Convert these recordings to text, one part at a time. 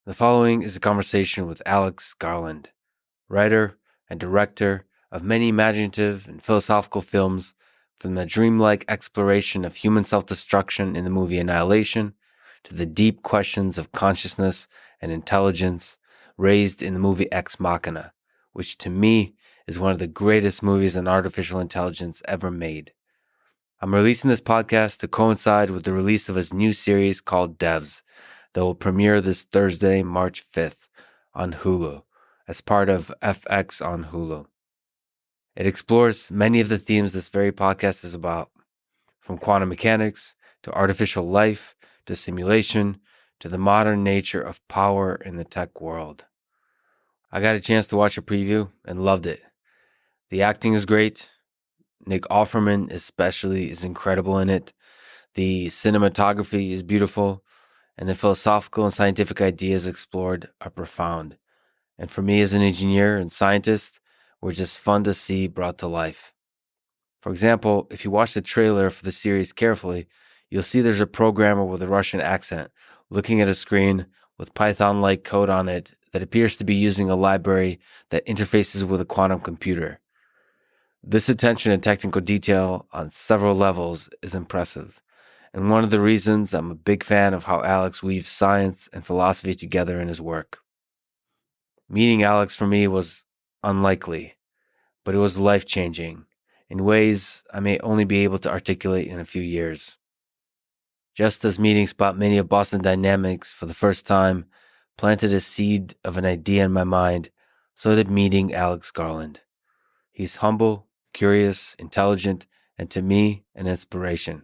The following is a conversation with Alex Garland, writer and director of many imaginative and philosophical films, from the dreamlike exploration of human self-destruction in the movie Annihilation to the deep questions of consciousness and intelligence raised in the movie Ex Machina, which to me is one of the greatest movies on artificial intelligence ever made. I'm releasing this podcast to coincide with the release of his new series called Devs that will premiere this Thursday, March 5th on Hulu as part of FX on Hulu. It explores many of the themes this very podcast is about, from quantum mechanics to artificial life to simulation to the modern nature of power in the tech world. I got a chance to watch a preview and loved it. The acting is great. Nick Offerman especially is incredible in it. The cinematography is beautiful, and the philosophical and scientific ideas explored are profound. And for me as an engineer and scientist, were just fun to see brought to life. For example, if you watch the trailer for the series carefully, you'll see there's a programmer with a Russian accent looking at a screen with Python-like code on it that appears to be using a library that interfaces with a quantum computer. This attention to technical detail on several levels is impressive, and one of the reasons I'm a big fan of how Alex weaves science and philosophy together in his work. Meeting Alex for me was unlikely, but it was life-changing in ways I may only be able to articulate in a few years. Just as meeting Spot Many of Boston Dynamics for the first time planted a seed of an idea in my mind, so did meeting Alex Garland. He's humble, curious, intelligent, and to me, an inspiration.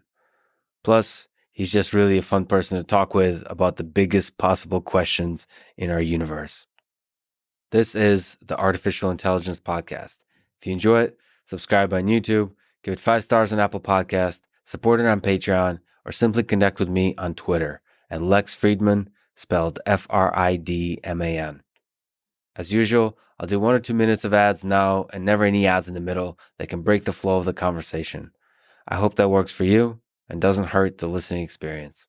Plus, he's just really a fun person to talk with about the biggest possible questions in our universe. This is the Artificial Intelligence Podcast. If you enjoy it, subscribe on YouTube, give it 5 stars on Apple Podcast, support it on Patreon, or simply connect with me on Twitter at Lex Friedman, spelled Fridman. As usual, I'll do 1 or 2 minutes of ads now and never any ads in the middle that can break the flow of the conversation. I hope that works for you and doesn't hurt the listening experience.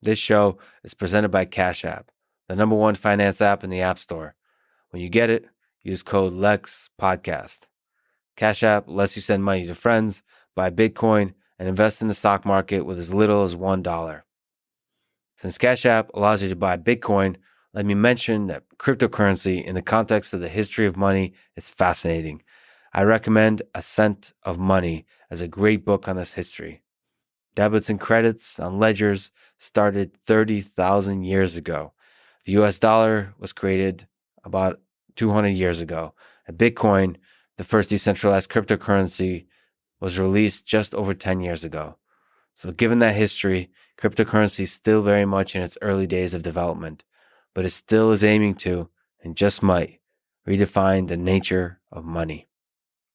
This show is presented by Cash App, the #1 finance app in the App Store. When you get it, use code LEXPODCAST. Cash App lets you send money to friends, buy Bitcoin, and invest in the stock market with as little as $1. Since Cash App allows you to buy Bitcoin, let me mention that cryptocurrency in the context of the history of money is fascinating. I recommend A Cent of Money as a great book on this history. Debits and credits on ledgers started 30,000 years ago. The US dollar was created about 200 years ago. And Bitcoin, the first decentralized cryptocurrency, was released just over 10 years ago. So given that history, cryptocurrency is still very much in its early days of development, but it still is aiming to, and just might, redefine the nature of money.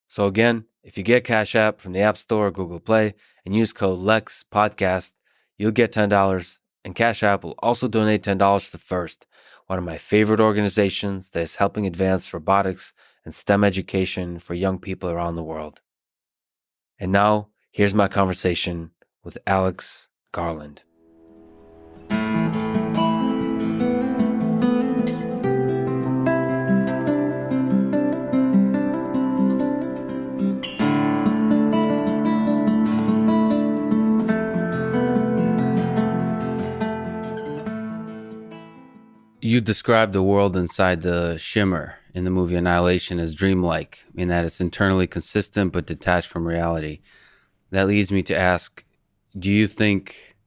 So again, if you get Cash App from the App Store or Google Play and use code LEXPODCAST, you'll get $10, and Cash App will also donate $10 to FIRST, one of my favorite organizations that is helping advance robotics and STEM education for young people around the world. And now, here's my conversation with Alex Garland. You described the world inside the shimmer in the movie Annihilation as dreamlike, in that it's internally consistent but detached from reality. That leads me to ask, do you think,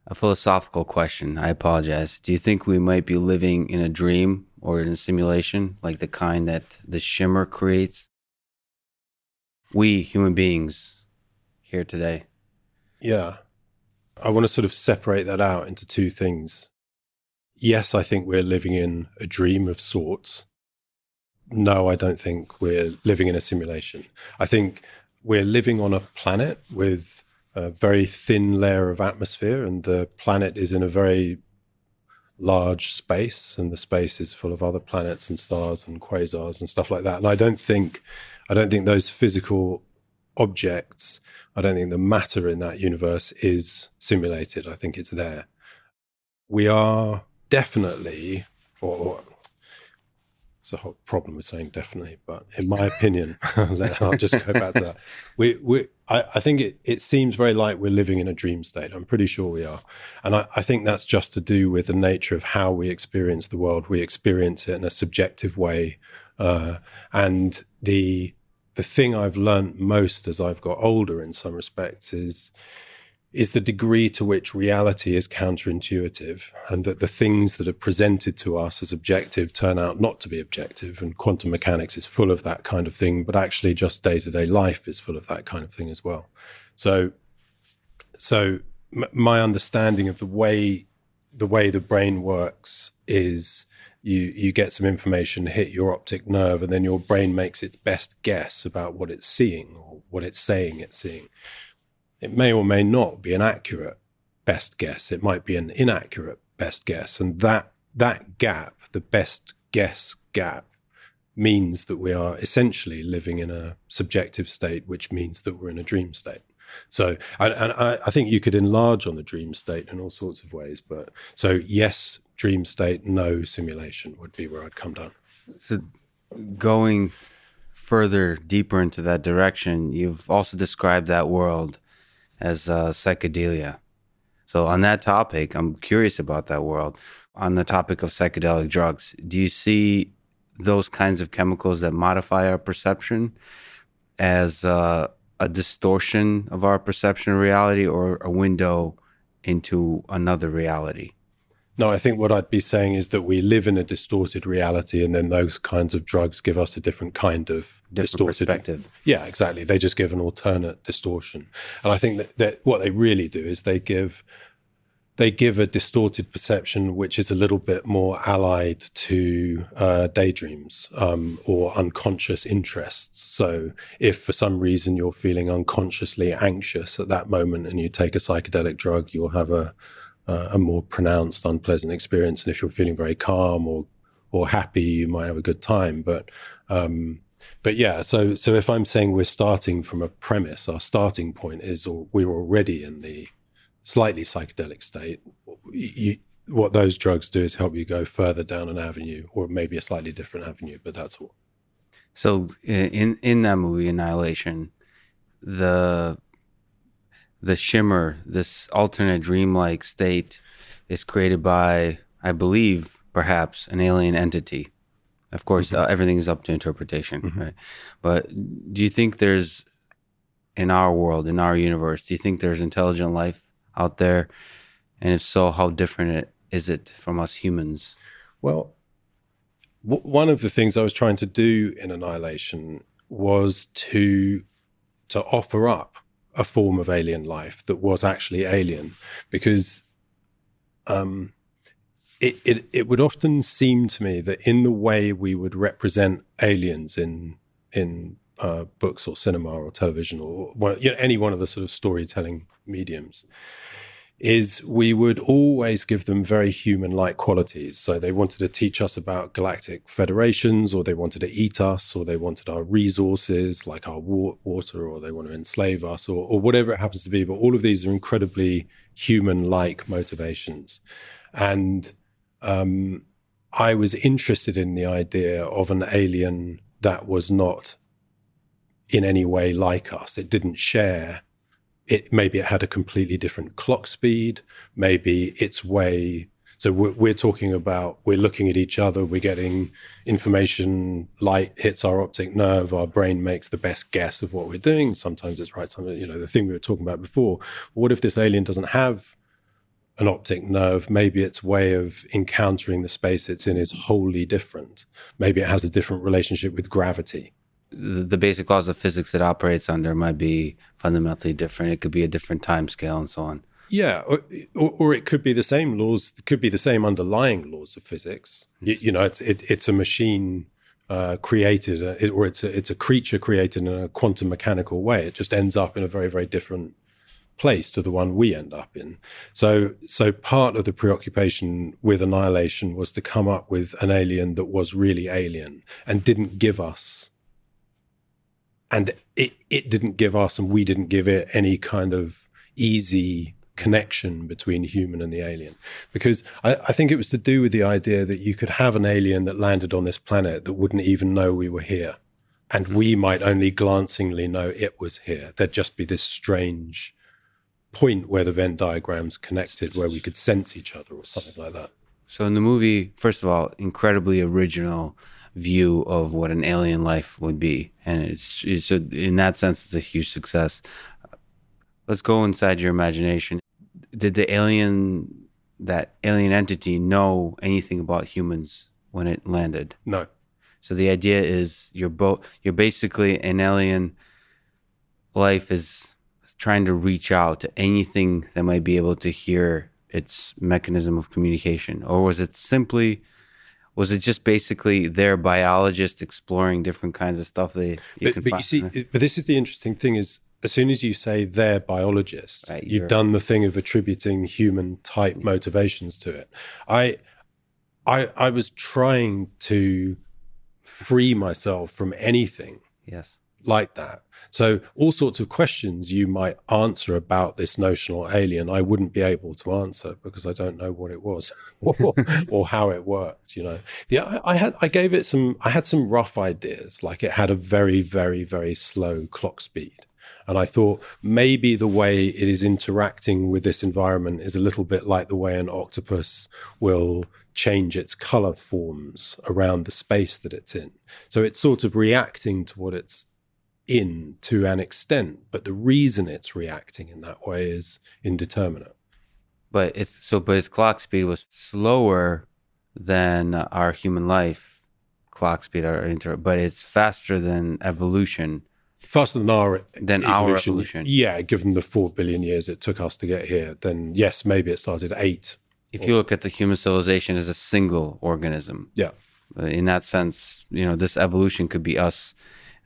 a philosophical question, I apologize, do you think we might be living in a dream or in a simulation, like the kind that the shimmer creates? We, human beings, here today. Yeah. I want to sort of separate that out into 2 things. Yes, I think we're living in a dream of sorts. No, I don't think we're living in a simulation. I think we're living on a planet with a very thin layer of atmosphere, and the planet is in a very large space, and the space is full of other planets and stars and quasars and stuff like that. And I don't think those physical objects, I don't think the matter in that universe is simulated. I think it's there. We are definitely, or it's a whole problem with saying definitely, but in my opinion, I'll just go back to that. I think it seems very like we're living in a dream state. I'm pretty sure we are. And I think that's just to do with the nature of how we experience the world. We experience it in a subjective way. And the thing I've learned most as I've got older in some respects is the degree to which reality is counterintuitive, and that the things that are presented to us as objective turn out not to be objective. And quantum mechanics is full of that kind of thing, but actually just day-to-day life is full of that kind of thing as well. So my understanding of the way the brain works is you get some information hit your optic nerve, and then your brain makes its best guess about what it's seeing or what it's saying it's seeing. It may or may not be an accurate best guess. It might be an inaccurate best guess. And that gap, the best guess gap, means that we are essentially living in a subjective state, which means that we're in a dream state. So, I think you could enlarge on the dream state in all sorts of ways. But so, yes, dream state, no simulation would be where I'd come down. So going further, deeper into that direction, you've also described that world as psychedelia. So on that topic, I'm curious about that world. On the topic of psychedelic drugs, do you see those kinds of chemicals that modify our perception as a distortion of our perception of reality, or a window into another reality? No, I think what I'd be saying is that we live in a distorted reality, and then those kinds of drugs give us a different kind of distorted perspective. Yeah, exactly. They just give an alternate distortion. And I think that what they really do is they give a distorted perception which is a little bit more allied to daydreams or unconscious interests. So if for some reason you're feeling unconsciously anxious at that moment and you take a psychedelic drug, you'll have a more pronounced unpleasant experience. And if you're feeling very calm or happy, you might have a good time. But yeah, so if I'm saying we're starting from a premise, our starting point is, or we're already in the slightly psychedelic state, what those drugs do is help you go further down an avenue, or maybe a slightly different avenue, but that's all. So in that movie, Annihilation, the shimmer, this alternate dreamlike state, is created by, I believe, perhaps an alien entity. Of course, everything is up to interpretation, right? But do you think there's, in our world, in our universe, do you think there's intelligent life out there? And if so, how different is it from us humans? Well, one of the things I was trying to do in Annihilation was to offer up a form of alien life that was actually alien, because it would often seem to me that in the way we would represent aliens in books or cinema or television or any one of the sort of storytelling mediums, is we would always give them very human-like qualities. So they wanted to teach us about galactic federations, or they wanted to eat us, or they wanted our resources, like our water, or they want to enslave us, or whatever it happens to be. But all of these are incredibly human-like motivations. And I was interested in the idea of an alien that was not in any way like us. It didn't share. Maybe it had a completely different clock speed, maybe its way. So we're talking about, we're looking at each other, we're getting information, light hits our optic nerve, our brain makes the best guess of what we're doing. Sometimes it's right, sometimes, the thing we were talking about before. What if this alien doesn't have an optic nerve? Maybe its way of encountering the space it's in is wholly different. Maybe it has a different relationship with gravity. The basic laws of physics it operates under might be fundamentally different. It could be a different time scale and so on. Yeah, or it could be the same laws. It could be the same underlying laws of physics. It's a machine created, or it's a creature created in a quantum mechanical way. It just ends up in a very, very different place to the one we end up in. So part of the preoccupation with Annihilation was to come up with an alien that was really alien and didn't give us. And it didn't give us, and we didn't give it, any kind of easy connection between human and the alien. Because I think it was to do with the idea that you could have an alien that landed on this planet that wouldn't even know we were here. And we might only glancingly know it was here. There'd just be this strange point where the Venn diagrams connected, where we could sense each other or something like that. So in the movie, first of all, incredibly original view of what an alien life would be. And it's in that sense, it's a huge success. Let's go inside your imagination. Did that alien entity know anything about humans when it landed? No. So the idea is you're basically an alien life is trying to reach out to anything that might be able to hear its mechanism of communication. Or was it just basically their biologist exploring different kinds of stuff but you see, but this is the interesting thing is, as soon as you say they're biologists, right, you've done the thing of attributing human type motivations to it. I was trying to free myself from anything like that. So all sorts of questions you might answer about this notional alien, I wouldn't be able to answer because I don't know what it was or how it worked, you know. I had some rough ideas, like it had a very, very, very slow clock speed. And I thought maybe the way it is interacting with this environment is a little bit like the way an octopus will change its color forms around the space that it's in. So it's sort of reacting to what it's in to an extent, but the reason it's reacting in that way is indeterminate. But its clock speed was slower than our human life clock speed, but it's faster than evolution. Faster than our evolution. Yeah, given the 4 billion years it took us to get here, then yes, maybe it started 8. If you look at the human civilization as a single organism. Yeah. In that sense, this evolution could be us.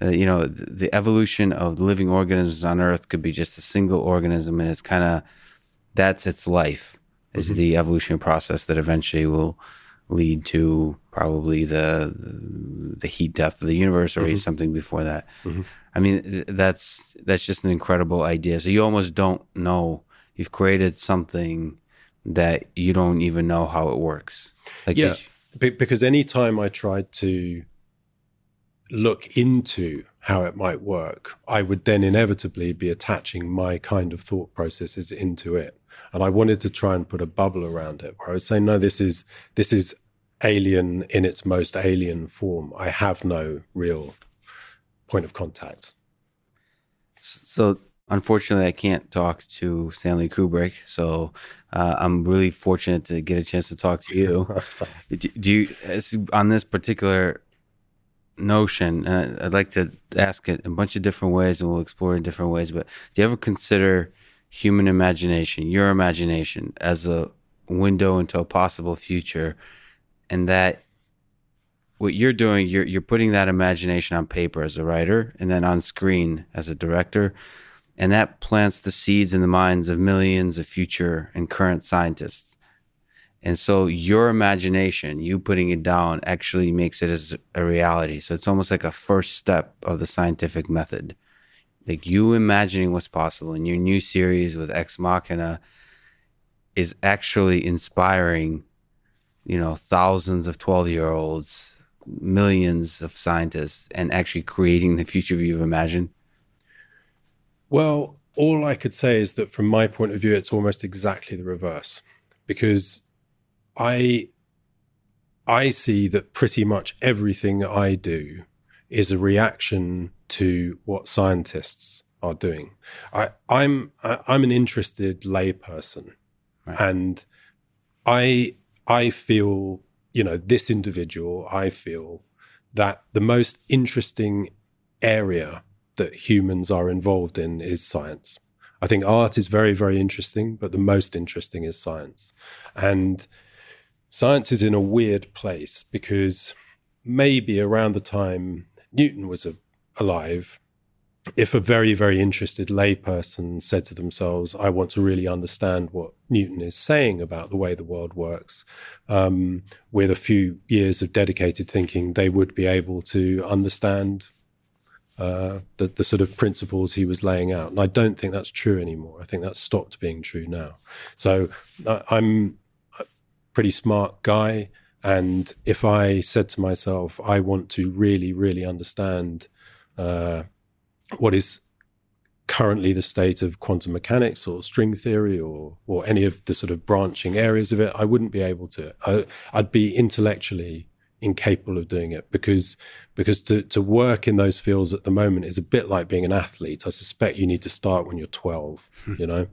The evolution of living organisms on Earth could be just a single organism, and it's that's its life, is the evolution process that eventually will lead to probably the heat death of the universe, or something before that. I mean, that's just an incredible idea. So you almost don't know. You've created something that you don't even know how it works. Because anytime I tried to look into how it might work, I would then inevitably be attaching my kind of thought processes into it. And I wanted to try and put a bubble around it where I would say, no, this is alien in its most alien form. I have no real point of contact. So unfortunately, I can't talk to Stanley Kubrick, so I'm really fortunate to get a chance to talk to you. Do you, on this particular notion, I'd like to ask it in a bunch of different ways, and we'll explore it in different ways, but do you ever consider human imagination, your imagination, as a window into a possible future, and that what you're doing, you're putting that imagination on paper as a writer and then on screen as a director, and that plants the seeds in the minds of millions of future and current scientists. And so your imagination, you putting it down, actually makes it as a reality. So it's almost like a first step of the scientific method. Like you imagining what's possible in your new series with Ex Machina is actually inspiring, thousands of 12-year-olds, millions of scientists, and actually creating the future you've imagined? Well, all I could say is that from my point of view, it's almost exactly the reverse, because I see that pretty much everything I do is a reaction to what scientists are doing. I'm an interested layperson, right. And I feel, this individual, I feel that the most interesting area that humans are involved in is science. I think art is very, very interesting, but the most interesting is science. And science is in a weird place because maybe around the time Newton was alive, if a very, very interested layperson said to themselves, I want to really understand what Newton is saying about the way the world works, with a few years of dedicated thinking, they would be able to understand the sort of principles he was laying out. And I don't think that's true anymore. I think that's stopped being true now. So I'm a pretty smart guy. And if I said to myself, I want to really, really understand what is currently the state of quantum mechanics or string theory or any of the sort of branching areas of it, I wouldn't be able to. I'd be intellectually incapable of doing it because to work in those fields at the moment is a bit like being an athlete. I suspect you need to start when you're 12, you know,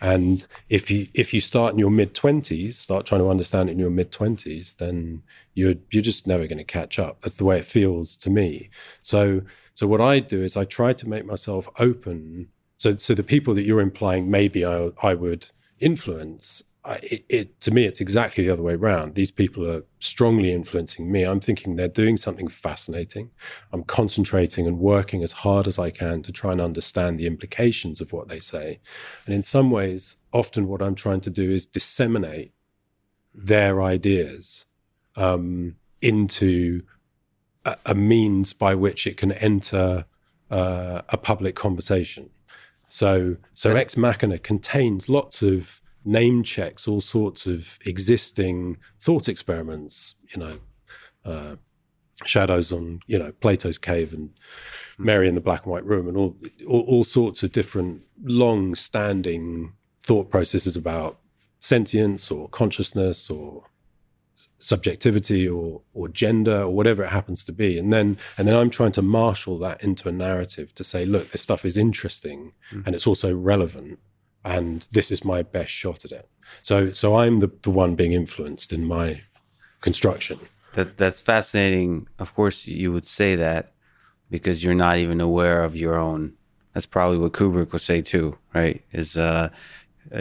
and if you start in your mid-20s, start trying to understand it in your mid-20s, then you're just never going to catch up. That's the way it feels to me. So what I do is I try to make myself open. So the people that you're implying maybe I would influence, to me, it's exactly the other way around. These people are strongly influencing me. I'm thinking they're doing something fascinating. I'm concentrating and working as hard as I can to try and understand the implications of what they say. And in some ways, often what I'm trying to do is disseminate their ideas into a means by which it can enter a public conversation. So Ex Machina contains lots of name checks, all sorts of existing thought experiments, shadows on, Plato's cave and Mary in the black and white room, and all sorts of different long-standing thought processes about sentience or consciousness or subjectivity or gender or whatever it happens to be. And then I'm trying to marshal that into a narrative to say, look, this stuff is interesting and it's also relevant. And this is my best shot at it. So I'm the one being influenced in my construction. That's fascinating. Of course, you would say that because you're not even aware of your own. That's probably what Kubrick would say too, right? Is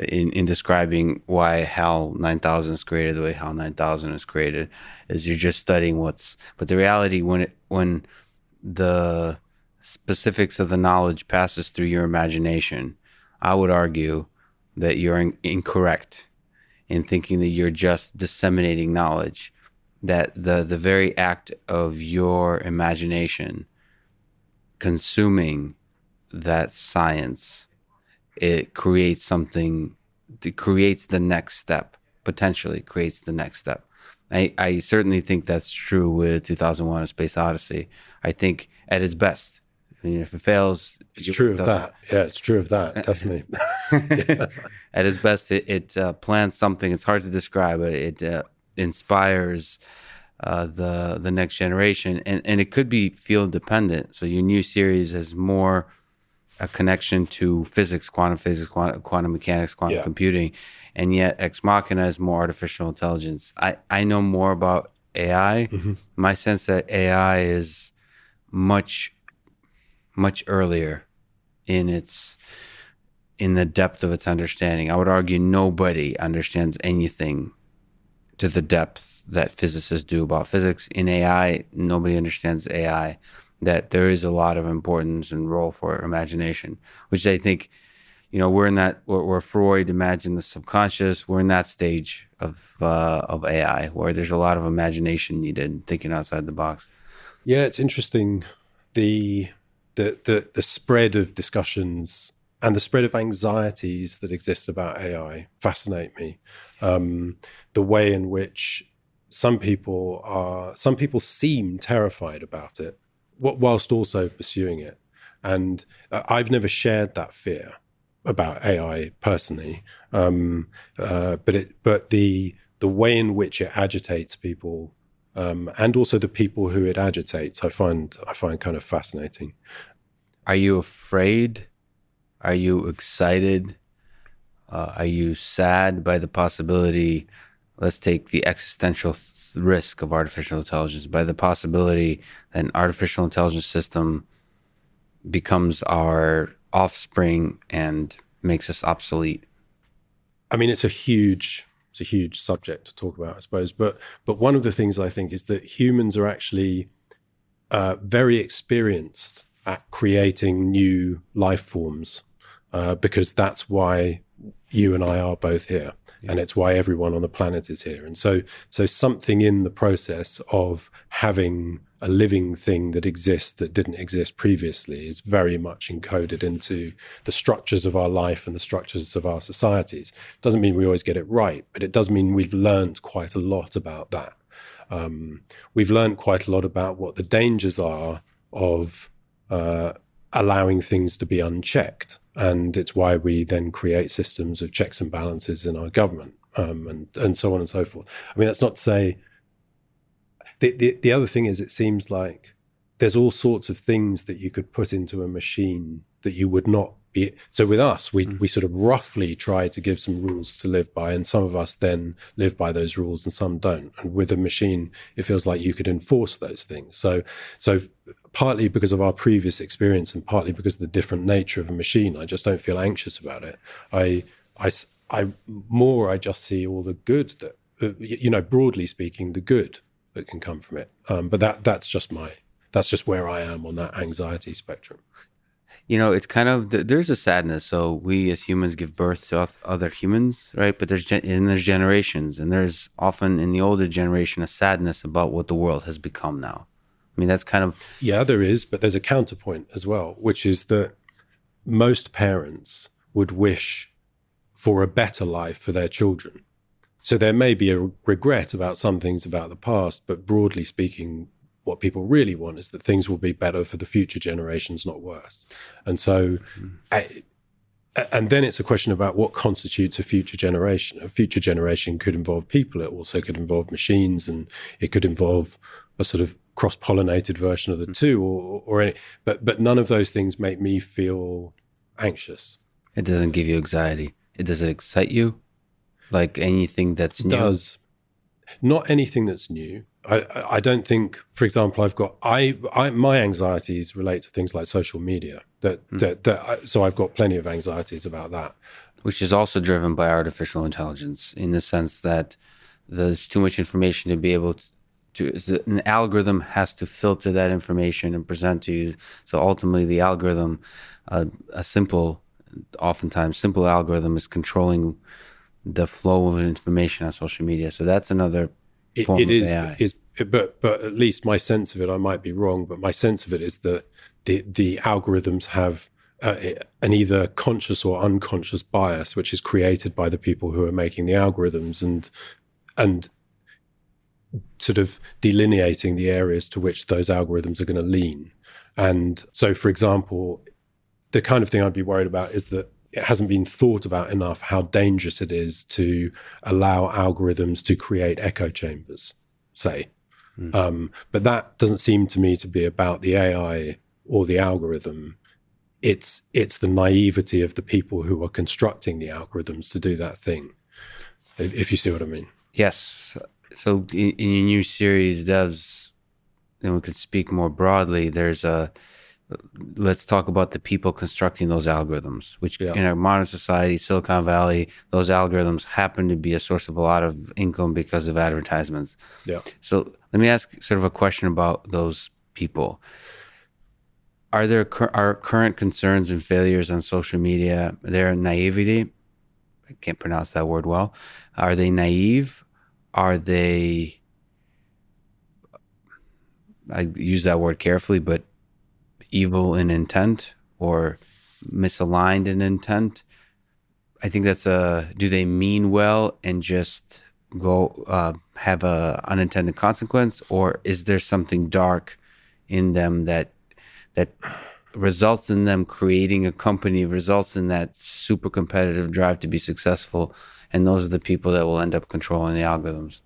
in describing why HAL 9000 is created the way HAL 9000 is created, is you're just studying but the reality when the specifics of the knowledge passes through your imagination, I would argue that you're incorrect in thinking that you're just disseminating knowledge, that the very act of your imagination consuming that science, it creates something, it creates the next step, potentially creates the next step. I certainly think that's true with 2001: A Space Odyssey. I think at its best, if it fails, it's true of that. Yeah, it's true of that, definitely. At its best, it plants something. It's hard to describe, but it inspires the next generation, and it could be field dependent. So your new series has more a connection to physics, quantum mechanics, quantum computing, and yet Ex Machina is more artificial intelligence. I know more about AI. Mm-hmm. My sense that AI is much earlier in the depth of its understanding. I would argue nobody understands anything to the depth that physicists do about physics. In AI, nobody understands AI, that there is a lot of importance and role for imagination, which I think, we're in that, where Freud imagined the subconscious, we're in that stage of AI, where there's a lot of imagination needed, thinking outside the box. Yeah, it's interesting. The spread of discussions and the spread of anxieties that exist about AI fascinate me. The way in which some people seem terrified about it, whilst also pursuing it. And I've never shared that fear about AI personally, but the way in which it agitates people. And also the people who it agitates, I find kind of fascinating. Are you afraid? Are you excited? Are you sad by the possibility? Let's take the existential risk of artificial intelligence, by the possibility that an artificial intelligence system becomes our offspring and makes us obsolete. I mean, it's a huge subject to talk about, I suppose. But one of the things I think is that humans are actually very experienced at creating new life forms, because that's why you and I are both here. and it's why everyone on the planet is here. And so something in the process of having a living thing that exists that didn't exist previously is very much encoded into the structures of our life and the structures of our societies. Doesn't mean we always get it right, but it does mean we've learned quite a lot about that. We've learned quite a lot about what the dangers are of allowing things to be unchecked. And it's why we then create systems of checks and balances in our government, and so on and so forth. I mean, that's not to say... The other thing is, it seems like there's all sorts of things that you could put into a machine that you would not be... So with us, we sort of roughly try to give some rules to live by, and some of us then live by those rules and some don't. And with a machine, it feels like you could enforce those things. So partly because of our previous experience and partly because of the different nature of a machine, I just don't feel anxious about it. I just see all the good that, broadly speaking, the good that can come from it. But that's just where I am on that anxiety spectrum. It's kind of, there's a sadness. So we as humans give birth to other humans, right? But there's generations, and there's often in the older generation a sadness about what the world has become now. I mean, that's kind of... Yeah, there is, but there's a counterpoint as well, which is that most parents would wish for a better life for their children. So there may be a regret about some things about the past, but broadly speaking, what people really want is that things will be better for the future generations, not worse. And so, and then it's a question about what constitutes a future generation. A future generation could involve people. It also could involve machines, and it could involve a sort of cross-pollinated version of the two, or any. But none of those things make me feel anxious. It doesn't give you anxiety. Does it excite you? Like anything that's new? Not anything that's new. I don't think, for example, my anxieties relate to things like social media. So I've got plenty of anxieties about that. Which is also driven by artificial intelligence, in the sense that there's too much information to be able to an algorithm has to filter that information and present to you. So ultimately the algorithm, oftentimes simple algorithm is controlling the flow of information on social media. So that's another form of AI. But at least my sense of it, I might be wrong, but my sense of it is that the algorithms have an either conscious or unconscious bias, which is created by the people who are making the algorithms, and sort of delineating the areas to which those algorithms are going to lean. And so, for example, the kind of thing I'd be worried about is that it hasn't been thought about enough how dangerous it is to allow algorithms to create echo chambers, say. But that doesn't seem to me to be about the AI or the algorithm. It's the naivety of the people who are constructing the algorithms to do that thing, if you see what I mean. Yes. So in your new series, Devs, then we could speak more broadly. Let's talk about the people constructing those algorithms, which in our modern society, Silicon Valley, those algorithms happen to be a source of a lot of income because of advertisements. Yeah. So let me ask sort of a question about those people. Are current concerns and failures on social media, their naivety? I can't pronounce that word well. Are they naive? Are they, I use that word carefully, but evil in intent or misaligned in intent? I think that's do they mean well and just go have a unintended consequence, or is there something dark in them that results in them creating a company, results in that super competitive drive to be successful, and those are the people that will end up controlling the algorithms?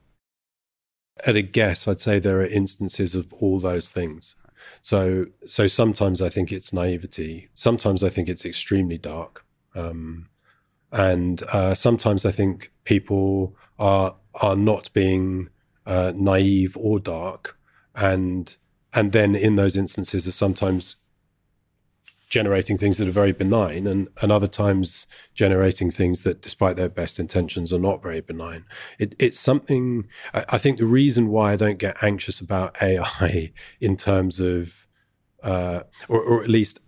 At a guess, I'd say there are instances of all those things. So sometimes I think it's naivety. Sometimes I think it's extremely dark. And sometimes I think people are not being naive or dark. And then in those instances are sometimes generating things that are very benign, and other times generating things that, despite their best intentions, are not very benign. It's something, I think the reason why I don't get anxious about AI in terms of, or at least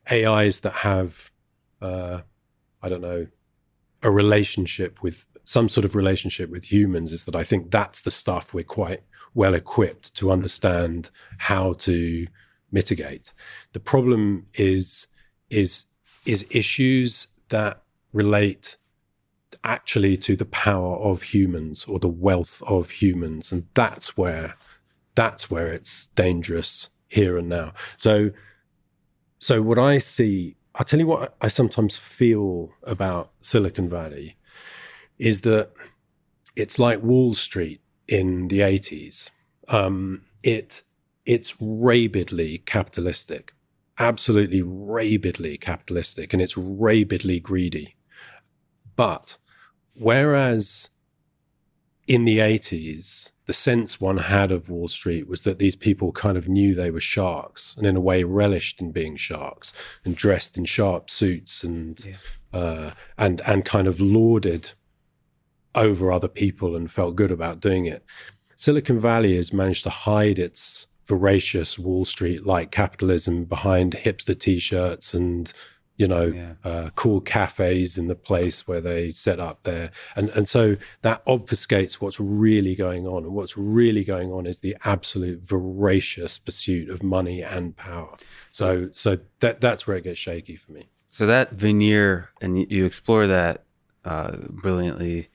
AIs that have, I don't know, a relationship with some sort of relationship with humans is that I think that's the stuff we're quite well equipped to understand how to mitigate. The problem is issues that relate actually to the power of humans or the wealth of humans, and that's where it's dangerous here and now. So what I see, I'll tell you what I sometimes feel about Silicon Valley is that it's like Wall Street in the 80s. It's rabidly capitalistic, absolutely rabidly capitalistic, and it's rabidly greedy. But whereas in the 80s, the sense one had of Wall Street was that these people kind of knew they were sharks and in a way relished in being sharks and dressed in sharp suits and kind of lauded over other people and felt good about doing it. Silicon Valley has managed to hide its voracious Wall Street-like capitalism behind hipster T-shirts and, cool cafes in the place where they set up there. And so that obfuscates what's really going on. And what's really going on is the absolute voracious pursuit of money and power. So that's where it gets shaky for me. So that veneer, and you explore that brilliantly,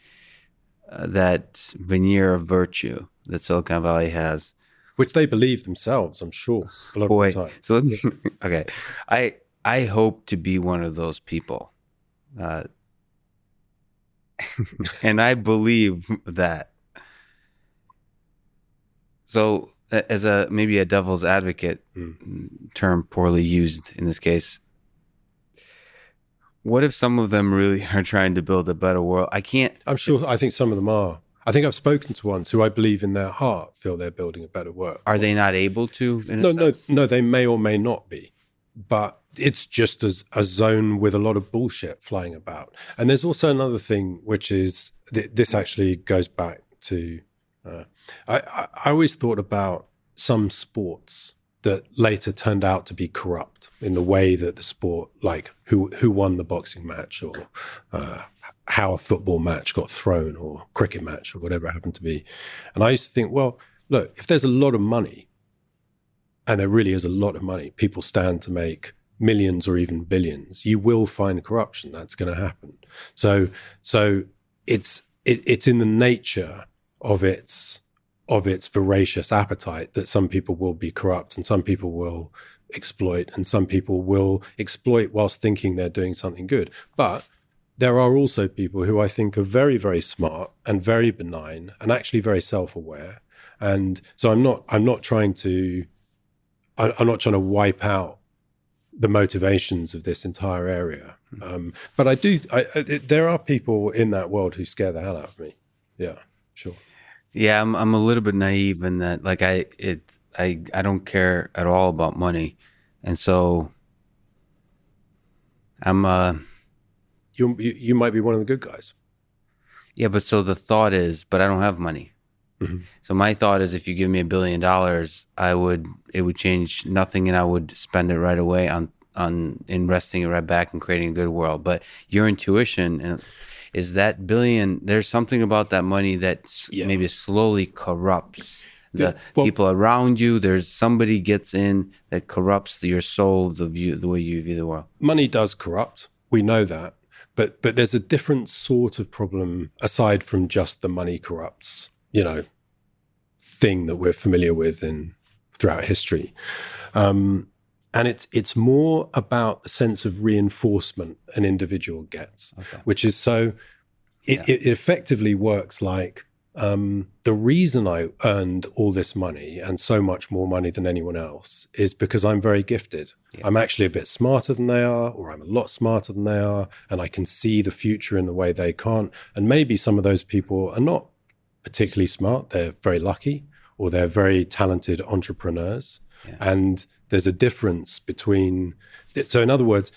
that veneer of virtue that Silicon Valley has. Which they believe themselves, I'm sure, a lot of the time. So let me, okay. I hope to be one of those people. And I believe that. So as maybe a devil's advocate, term poorly used in this case, what if some of them really are trying to build a better world? I think some of them are. I think I've spoken to ones who I believe in their heart feel they're building a better world. Are they not able to? No, they may or may not be. But it's just a zone with a lot of bullshit flying about. And there's also another thing, which is, this actually goes back to, I always thought about some sports that later turned out to be corrupt in the way that the sport, like who won the boxing match or how a football match got thrown or cricket match or whatever it happened to be. And I used to think, well, look, if there's a lot of money, and there really is a lot of money, people stand to make millions or even billions, you will find corruption. That's going to happen. So it's in the nature of its voracious appetite that some people will be corrupt and some people will exploit and some people will exploit whilst thinking they're doing something good. But there are also people who I think are very, very smart and very benign and actually very self-aware. And so I'm not trying to wipe out the motivations of this entire area. But there are people in that world who scare the hell out of me. Yeah, sure. Yeah, I'm a little bit naive in that, like I don't care at all about money, and so I'm you might be one of the good guys. Yeah, but so the thought is, but I don't have money. Mm-hmm. So my thought is, if you give me $1 billion, it would change nothing, and I would spend it right away on investing it right back and creating a good world. But your intuition is that billion. There's something about that money that maybe slowly corrupts the people around you. There's somebody gets in that corrupts your soul, the way you view the world. Money does corrupt. We know that. But there's a different sort of problem aside from just the money corrupts, thing that we're familiar with throughout history. And it's more about the sense of reinforcement an individual gets, which is it effectively works like the reason I earned all this money and so much more money than anyone else is because I'm very gifted. Yeah. I'm actually a bit smarter than they are, or I'm a lot smarter than they are, and I can see the future in the way they can't. And maybe some of those people are not particularly smart. They're very lucky, or they're very talented entrepreneurs. Yeah. And there's a difference between, so in other words,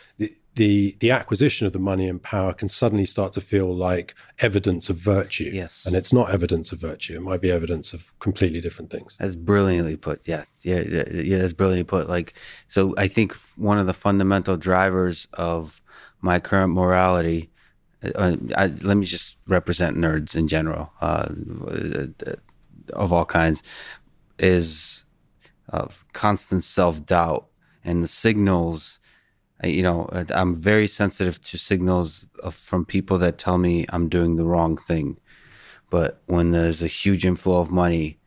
the acquisition of the money and power can suddenly start to feel like evidence of virtue. Yes. And it's not evidence of virtue. It might be evidence of completely different things. That's brilliantly put. Yeah, that's brilliantly put. Like, so I think one of the fundamental drivers of my current morality Let me just represent nerds in general, of all kinds, is constant self-doubt and the signals. I'm very sensitive to signals from people that tell me I'm doing the wrong thing. But when there's a huge inflow of money,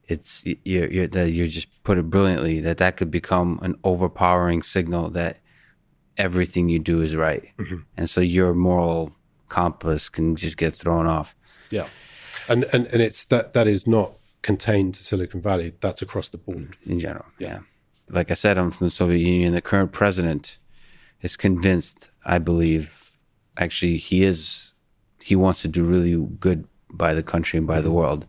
it's you just put it brilliantly that could become an overpowering signal that everything you do is right. Mm-hmm. And so your moral compass can just get thrown off. Yeah. And it's that is not contained to Silicon Valley. That's across the board. In general, yeah. Like I said, I'm from the Soviet Union. The current president is convinced, I believe, actually he wants to do really good by the country and by the world,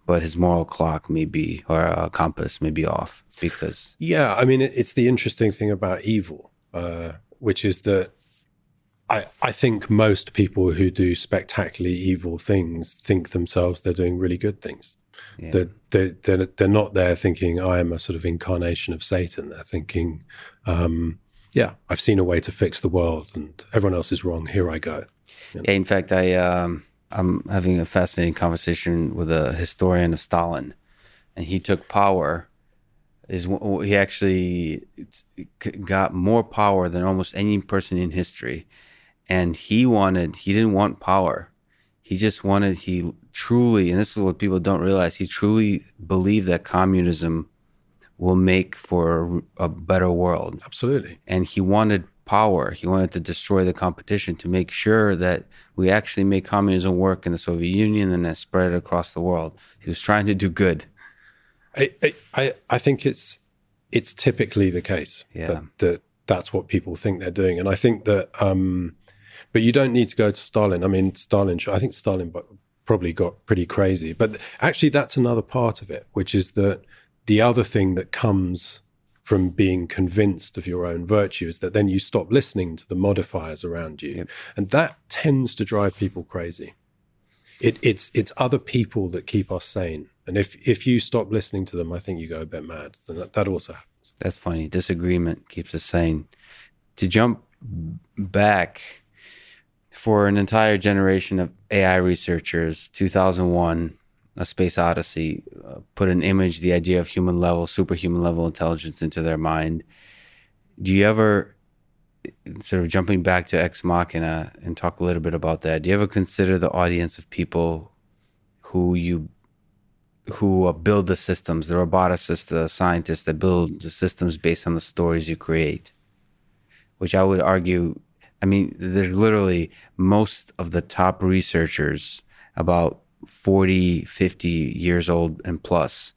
but his moral clock may be, or compass may be off because... Yeah, I mean, it's the interesting thing about evil, which is that I think most people who do spectacularly evil things think themselves they're doing really good things. Yeah. They're not there thinking, I am a sort of incarnation of Satan. They're thinking, I've seen a way to fix the world and everyone else is wrong. Here I go. You know? Yeah, in fact, I'm having a fascinating conversation with a historian of Stalin, and he took power. He actually got more power than almost any person in history. And he didn't want power. He truly, and this is what people don't realize, he truly believed that communism will make for a better world. Absolutely. And he wanted power. He wanted to destroy the competition to make sure that we actually make communism work in the Soviet Union and then spread it across the world. He was trying to do good. I think it's typically the case that's what people think they're doing. And I think that, but you don't need to go to Stalin. I mean, I think Stalin probably got pretty crazy. But actually, that's another part of it, which is that the other thing that comes from being convinced of your own virtue is that then you stop listening to the modifiers around you. Yep. And that tends to drive people crazy. It's other people that keep us sane. And if you stop listening to them, I think you go a bit mad. And that also happens. That's funny. Disagreement keeps us sane. To jump back, for an entire generation of AI researchers, 2001, A Space Odyssey, put an image, the idea of human level, superhuman level intelligence into their mind. Do you ever, sort of jumping back to Ex Machina and talk a little bit about that, do you ever consider the audience of people who build the systems, the roboticists, the scientists that build the systems based on the stories you create? Which I would argue, I mean, there's literally most of the top researchers, about 40, 50 years old and plus,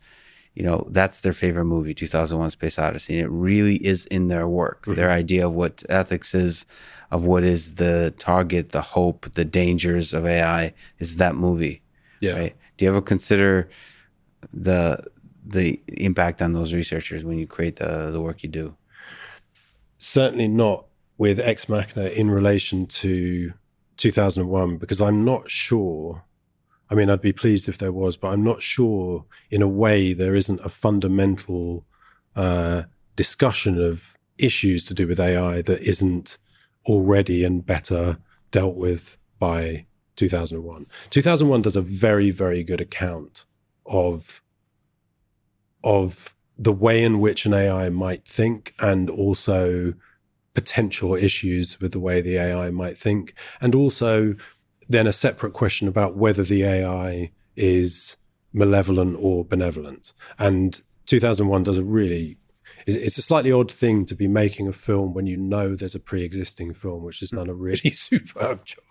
that's their favorite movie, 2001: Space Odyssey. And it really is in their work. Mm-hmm. Their idea of what ethics is, of what is the target, the hope, the dangers of AI is that movie. Yeah. Right? Do you ever consider the impact on those researchers when you create the work you do? Certainly not with Ex Machina in relation to 2001, because I'm not sure. I mean, I'd be pleased if there was, but I'm not sure. In a way, there isn't a fundamental discussion of issues to do with AI that isn't already and better dealt with by 2001. 2001 does a very, very good account of the way in which an AI might think, and also potential issues with the way the AI might think, and also then a separate question about whether the AI is malevolent or benevolent. And 2001 does it's a slightly odd thing to be making a film when you know there's a pre-existing film which has done a really superb job.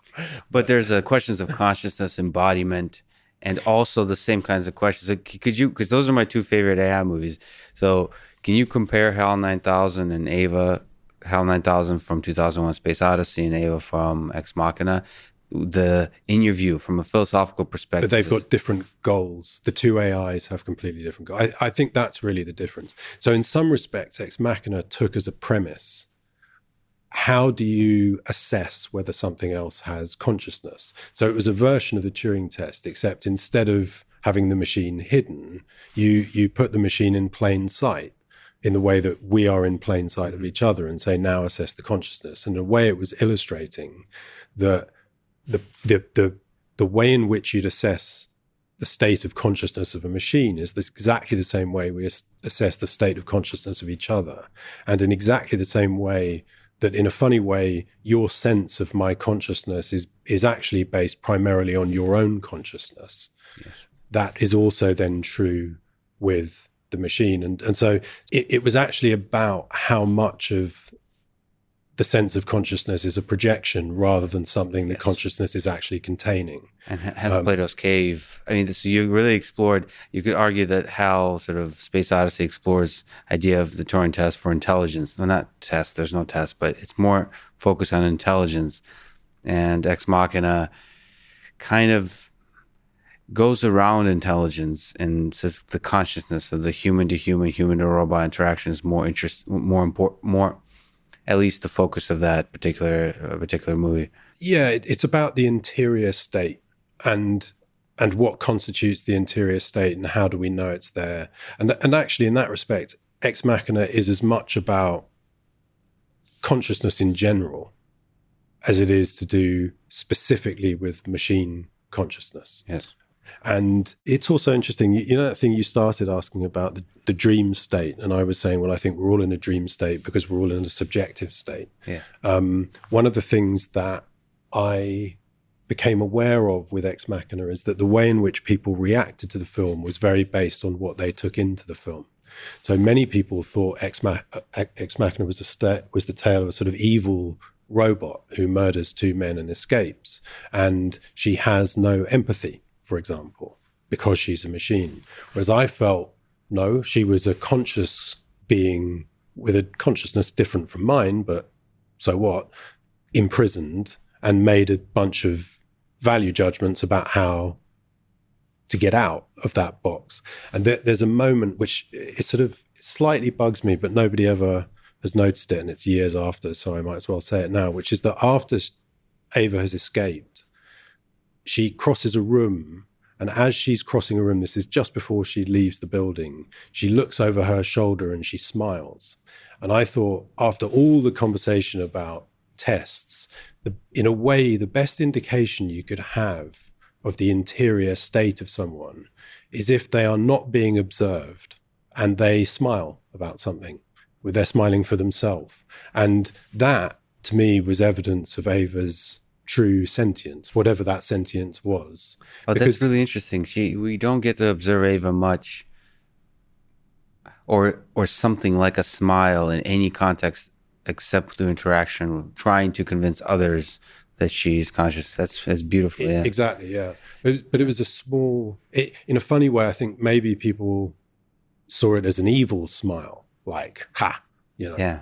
But there's questions of consciousness, embodiment, and also the same kinds of questions. Because those are my two favorite AI movies. So can you compare HAL 9000 and Ava, HAL 9000 from 2001: Space Odyssey and Ava from Ex Machina? In your view, from a philosophical perspective, but they've got different goals. The two AIs have completely different goals. I think that's really the difference. So in some respects, Ex Machina took as a premise, how do you assess whether something else has consciousness? So it was a version of the Turing test, except instead of having the machine hidden, you put the machine in plain sight, in the way that we are in plain sight of each other, and say, now assess the consciousness. And in a way, it was illustrating that the way in which you'd assess the state of consciousness of a machine is exactly the same way we assess the state of consciousness of each other. And in exactly the same way that, in a funny way, your sense of my consciousness is actually based primarily on your own consciousness. Yes. That is also then true with the machine. And so it was actually about how much of the sense of consciousness is a projection rather than something that consciousness is actually containing. And hence Plato's cave. I mean, this, you really explored, you could argue that how sort of Space Odyssey explores idea of the Turing test for intelligence. Well, not test, there's no test, but it's more focused on intelligence. And Ex Machina kind of goes around intelligence and says the consciousness of the human to robot interaction is more important, at least the focus of that particular movie. Yeah, it's about the interior state and what constitutes the interior state and how do we know it's there. And actually, in that respect, Ex Machina is as much about consciousness in general as it is to do specifically with machine consciousness. Yes. And it's also interesting, you know that thing you started asking about, the dream state, and I was saying, well, I think we're all in a dream state because we're all in a subjective state. Yeah. One of the things that I became aware of with Ex Machina is that the way in which people reacted to the film was very based on what they took into the film. So many people thought Ex Machina was the tale of a sort of evil robot who murders two men and escapes, and she has no empathy, for example, because she's a machine. Whereas I felt, no, she was a conscious being with a consciousness different from mine, but so what, imprisoned and made a bunch of value judgments about how to get out of that box. And there's a moment which it sort of slightly bugs me, but nobody ever has noticed it, and it's years after, so I might as well say it now, which is that after Ava has escaped, she crosses a room, and as she's crossing a room, this is just before she leaves the building, she looks over her shoulder and she smiles. And I thought, after all the conversation about tests, in a way, the best indication you could have of the interior state of someone is if they are not being observed and they smile about something, where they're smiling for themselves. And that, to me, was evidence of Ava's true sentience, whatever that sentience was. Oh, that's really interesting. We don't get to observe Ava much, or something like a smile in any context except through interaction, trying to convince others that she's conscious. That's beautiful. Yeah. Exactly, yeah. But it was a small, in a funny way, I think maybe people saw it as an evil smile, like, ha, yeah.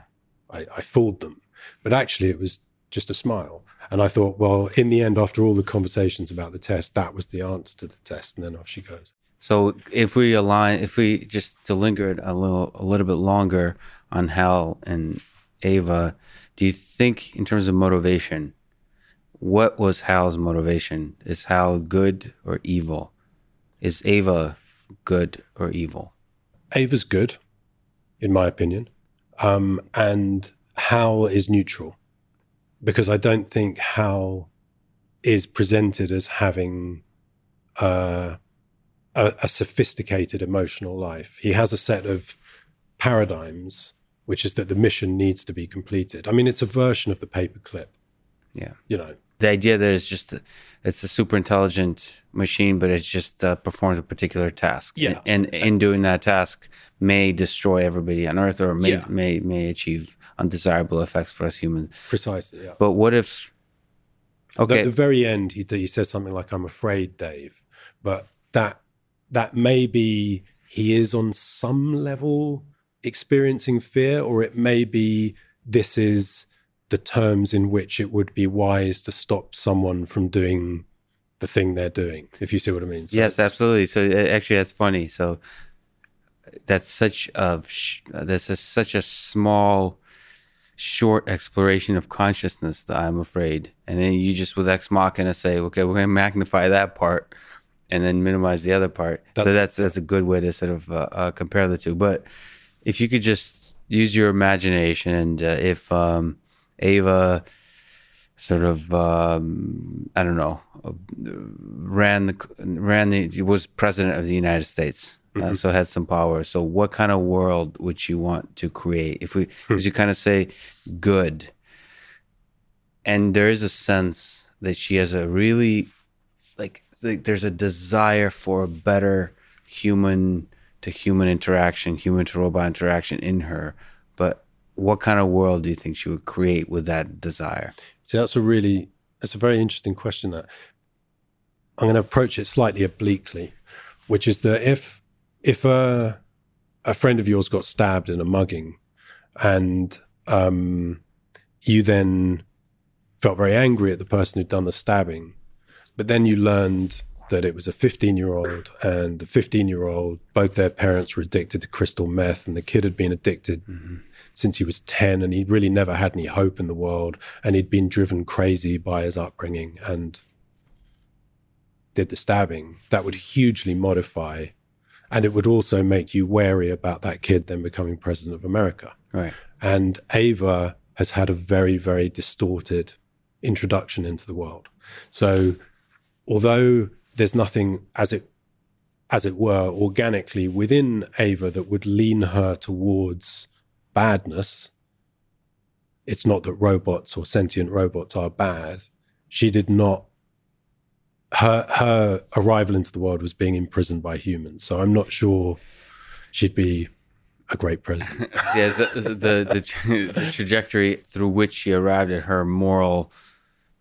I fooled them. But actually it was just a smile. And I thought, well, in the end, after all the conversations about the test, that was the answer to the test. And then off she goes. So if we just to linger a little bit longer on Hal and Ava, do you think in terms of motivation, what was Hal's motivation? Is Hal good or evil? Is Ava good or evil? Ava's good, in my opinion. And Hal is neutral, because I don't think Hal is presented as having a sophisticated emotional life. He has a set of paradigms, which is that the mission needs to be completed. I mean, it's a version of the paperclip. Yeah. The idea that it's a super intelligent machine, but it just performs a particular task. Yeah. And in doing that task may destroy everybody on Earth, or may achieve undesirable effects for us humans. Precisely, yeah. But what if... Okay. At the very end, he says something like, "I'm afraid, Dave." But that may be he is on some level experiencing fear, or it may be this is the terms in which it would be wise to stop someone from doing the thing they're doing, if you see what I mean. So yes, absolutely. So actually, that's funny. So that's such a small, short exploration of consciousness that I'm afraid. And then you just with Ex Machina say, okay, we're going to magnify that part and then minimize the other part. That's a good way to sort of compare the two. But if you could just use your imagination, and if Ava sort of I don't know, was president of the United States, so had some power. So what kind of world would you want to create? Because you kind of say good, and there is a sense that she has a really like there's a desire for a better human to human interaction, human to robot interaction in her. But what kind of world do you think she would create with that desire? So that's a very interesting question. That I'm going to approach it slightly obliquely, which is that if a friend of yours got stabbed in a mugging, and you then felt very angry at the person who'd done the stabbing, but then you learned that it was a 15-year-old, and the 15-year-old, both their parents were addicted to crystal meth, and the kid had been addicted since he was 10, and he'd really never had any hope in the world, and he'd been driven crazy by his upbringing and did the stabbing. That would hugely modify, and it would also make you wary about that kid then becoming president of America. Right. And Ava has had a very, very distorted introduction into the world. So although there's nothing, as it were, organically within Ava that would lean her towards badness, it's not that robots or sentient robots are bad. She did not, her arrival into the world was being imprisoned by humans. So I'm not sure she'd be a great president. Yeah, the trajectory through which she arrived at her moral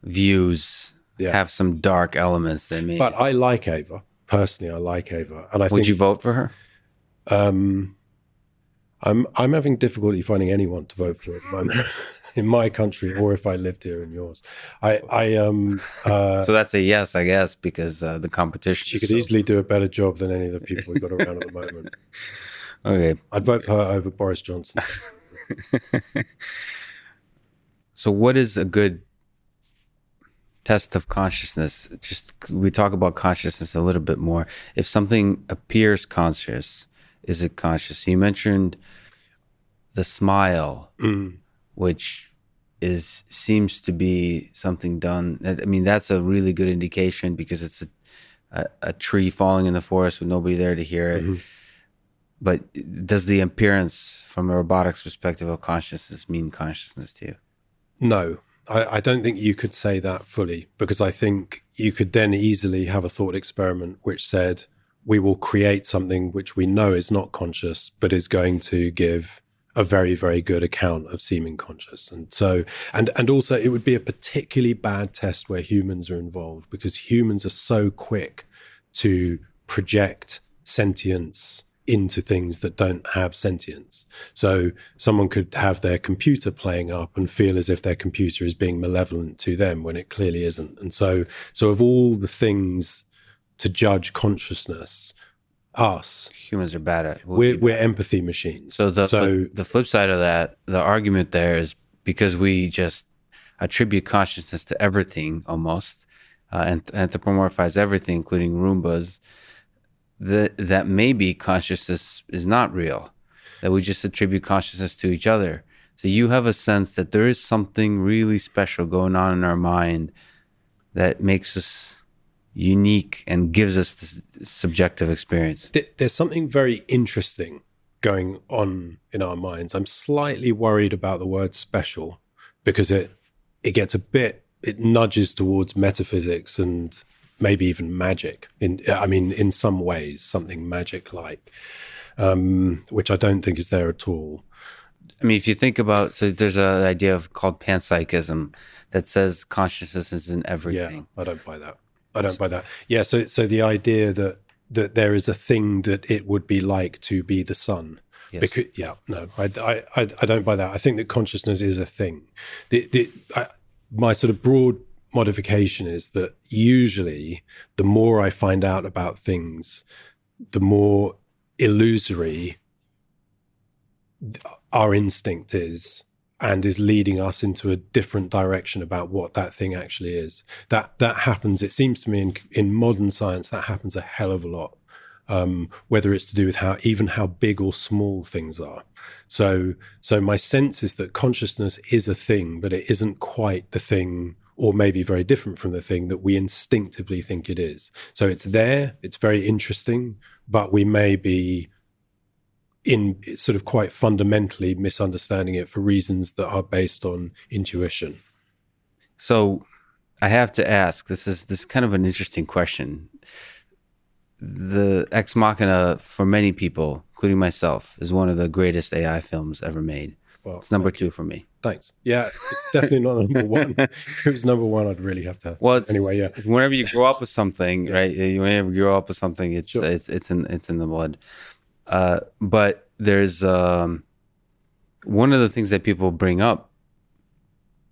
views have some dark elements that may. But I like Ava. Personally, I like Ava. And Would you vote for her? I'm having difficulty finding anyone to vote for at the moment in my country, or if I lived here in yours. So that's a yes, I guess, because the competition. She could easily do a better job than any of the people we've got around at the moment. Okay. I'd vote for her over Boris Johnson. So what is a good test of consciousness? Just we talk about consciousness a little bit more. If something appears conscious, is it conscious? You mentioned the smile, which seems to be something done. I mean, that's a really good indication because it's a tree falling in the forest with nobody there to hear it. But does the appearance from a robotics perspective of consciousness mean consciousness to you? No, I don't think you could say that fully, because I think you could then easily have a thought experiment which said, we will create something which we know is not conscious, but is going to give a very, very good account of seeming conscious. And so, and also it would be a particularly bad test where humans are involved, because humans are so quick to project sentience into things that don't have sentience. So someone could have their computer playing up and feel as if their computer is being malevolent to them when it clearly isn't. And so of all the things to judge consciousness, humans are bad at. We're empathy machines. So the flip side of that, the argument there is because we just attribute consciousness to everything almost, and anthropomorphize everything, including Roombas. That maybe consciousness is not real, that we just attribute consciousness to each other. So you have a sense that there is something really special going on in our mind that makes us unique and gives us this subjective experience. There's something very interesting going on in our minds. I'm slightly worried about the word special because it it nudges towards metaphysics and maybe even magic. In some ways, something magic-like, which I don't think is there at all. I mean, if you think about, so there's an idea called panpsychism that says consciousness is in everything. Yeah, I don't buy that. Yeah, so the idea that there is a thing that it would be like to be the sun. Yes. I don't buy that. I think that consciousness is a thing. My sort of broad modification is that usually the more I find out about things, the more illusory our instinct is, and is leading us into a different direction about what that thing actually is. That happens, it seems to me, in modern science, that happens a hell of a lot. Whether it's to do with how big or small things are. So my sense is that consciousness is a thing, but it isn't quite the thing or maybe very different from the thing that we instinctively think it is. So it's there, it's very interesting, but we may be in sort of quite fundamentally misunderstanding it for reasons that are based on intuition. So I have to ask, this is kind of an interesting question. The Ex Machina, for many people, including myself, is one of the greatest AI films ever made. Well, it's number 2 for me. Thanks. Yeah, it's definitely not number 1. If it was number 1, I'd really have to. Well, anyway, yeah. Whenever you grow up with something, right? Whenever you grow up with something, it's sure. it's in the blood. But there's one of the things that people bring up.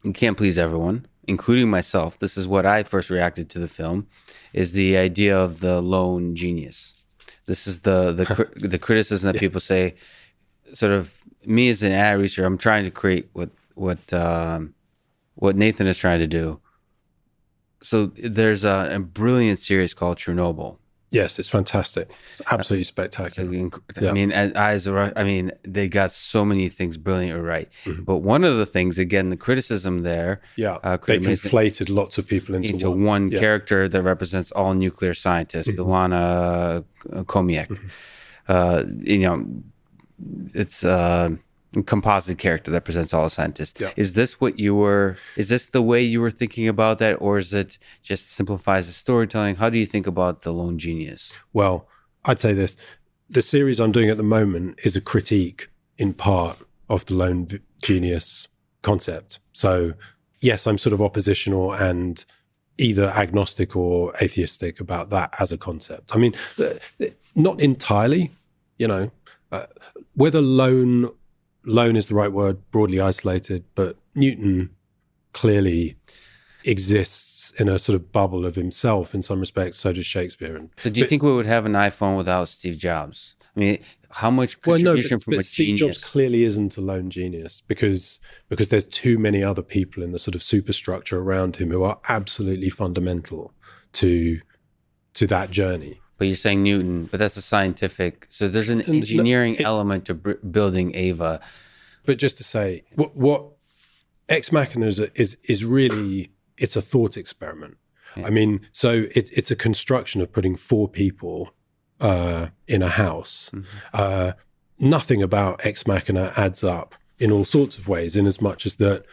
You can't please everyone, including myself. This is what I first reacted to the film, is the idea of the lone genius. This is the criticism that people say, sort of, me as an AI researcher, I'm trying to create what Nathan is trying to do. So there's a brilliant series called Chernobyl. Yes, it's fantastic. Absolutely spectacular. I mean, they got so many things brilliantly right. Mm-hmm. But one of the things, again, the criticism there, they conflated lots of people into one character that represents all nuclear scientists, Ilana Komiak. It's a composite character that presents all the scientists. Yeah. Is this the way you were thinking about that, or is it just simplifies the storytelling? How do you think about the lone genius? Well, I'd say this. The series I'm doing at the moment is a critique in part of the lone genius concept. So yes, I'm sort of oppositional and either agnostic or atheistic about that as a concept. I mean, not entirely, whether lone is the right word, broadly isolated, but Newton clearly exists in a sort of bubble of himself in some respects. So does Shakespeare. So do you think we would have an iPhone without Steve Jobs? I mean, how much contribution from a Steve genius? Jobs clearly isn't a lone genius because there's too many other people in the sort of superstructure around him who are absolutely fundamental to that journey. But you're saying Newton, but that's a scientific. So there's an engineering element to building Ava. But just to say, what Ex Machina is really, it's a thought experiment. Yeah. I mean, so it's a construction of putting 4 people in a house. Mm-hmm. Nothing about Ex Machina adds up in all sorts of ways, in as much as that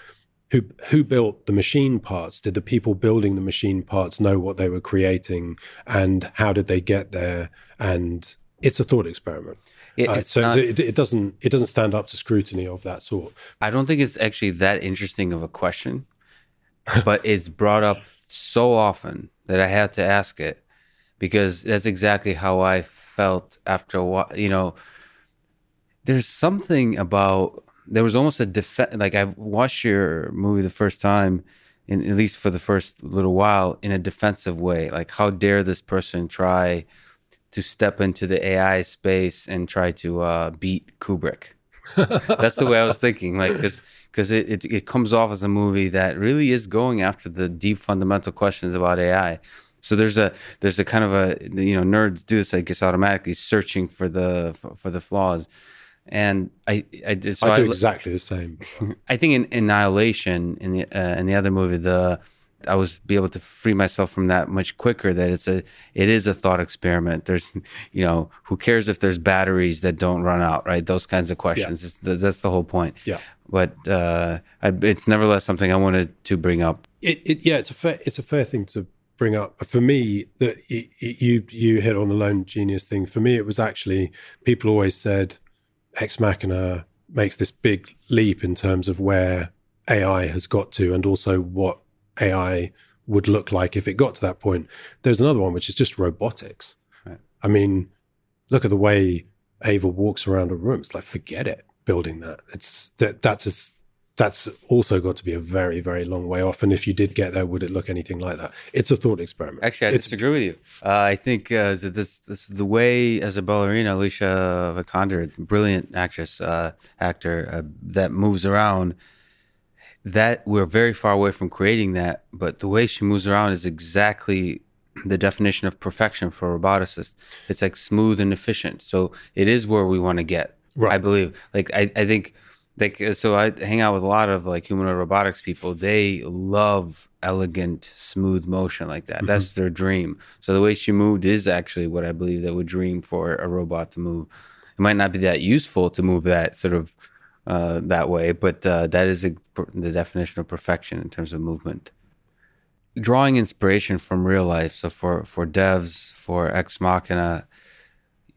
who built the machine parts? Did the people building the machine parts know what they were creating, and how did they get there? And it's a thought experiment. It doesn't stand up to scrutiny of that sort. I don't think it's actually that interesting of a question, but it's brought up so often that I had to ask it, because that's exactly how I felt after a while. There's something about. There was almost a defense. Like, I watched your movie the first time, at least for the first little while, in a defensive way. Like, how dare this person try to step into the AI space and try to beat Kubrick? That's the way I was thinking. Like, because it comes off as a movie that really is going after the deep fundamental questions about AI. So there's a kind of a nerds do this, I guess, automatically searching for the flaws. And I do exactly the same. I think in Annihilation, in the other movie, I was be able to free myself from that much quicker. That it is a thought experiment. There's who cares if there's batteries that don't run out, right? Those kinds of questions. Yeah. That's the whole point. Yeah. But it's nevertheless something I wanted to bring up. It's a fair thing to bring up. For me, that you hit on the lone genius thing. For me, it was actually, people always said Ex Machina makes this big leap in terms of where AI has got to, and also what AI would look like if it got to that point. There's another one, which is just robotics. Right. I mean, look at the way Ava walks around a room. It's like, forget it, building that. That's also got to be a very, very long way off. And if you did get there, would it look anything like that? It's a thought experiment. Actually, I disagree with you. I think this is the way, as a ballerina, Alicia Vikander, brilliant actor, that moves around, that we're very far away from creating that. But the way she moves around is exactly the definition of perfection for a roboticist. It's like smooth and efficient. So it is where we want to get, right. I believe. Like, I think So I hang out with a lot of like humanoid robotics people. They love elegant, smooth motion like that. That's their dream. So the way she moved is actually what I believe they would dream for a robot to move. It might not be that useful to move that sort of that way, but that is the definition of perfection in terms of movement. Drawing inspiration from real life. So for devs, for Ex Machina,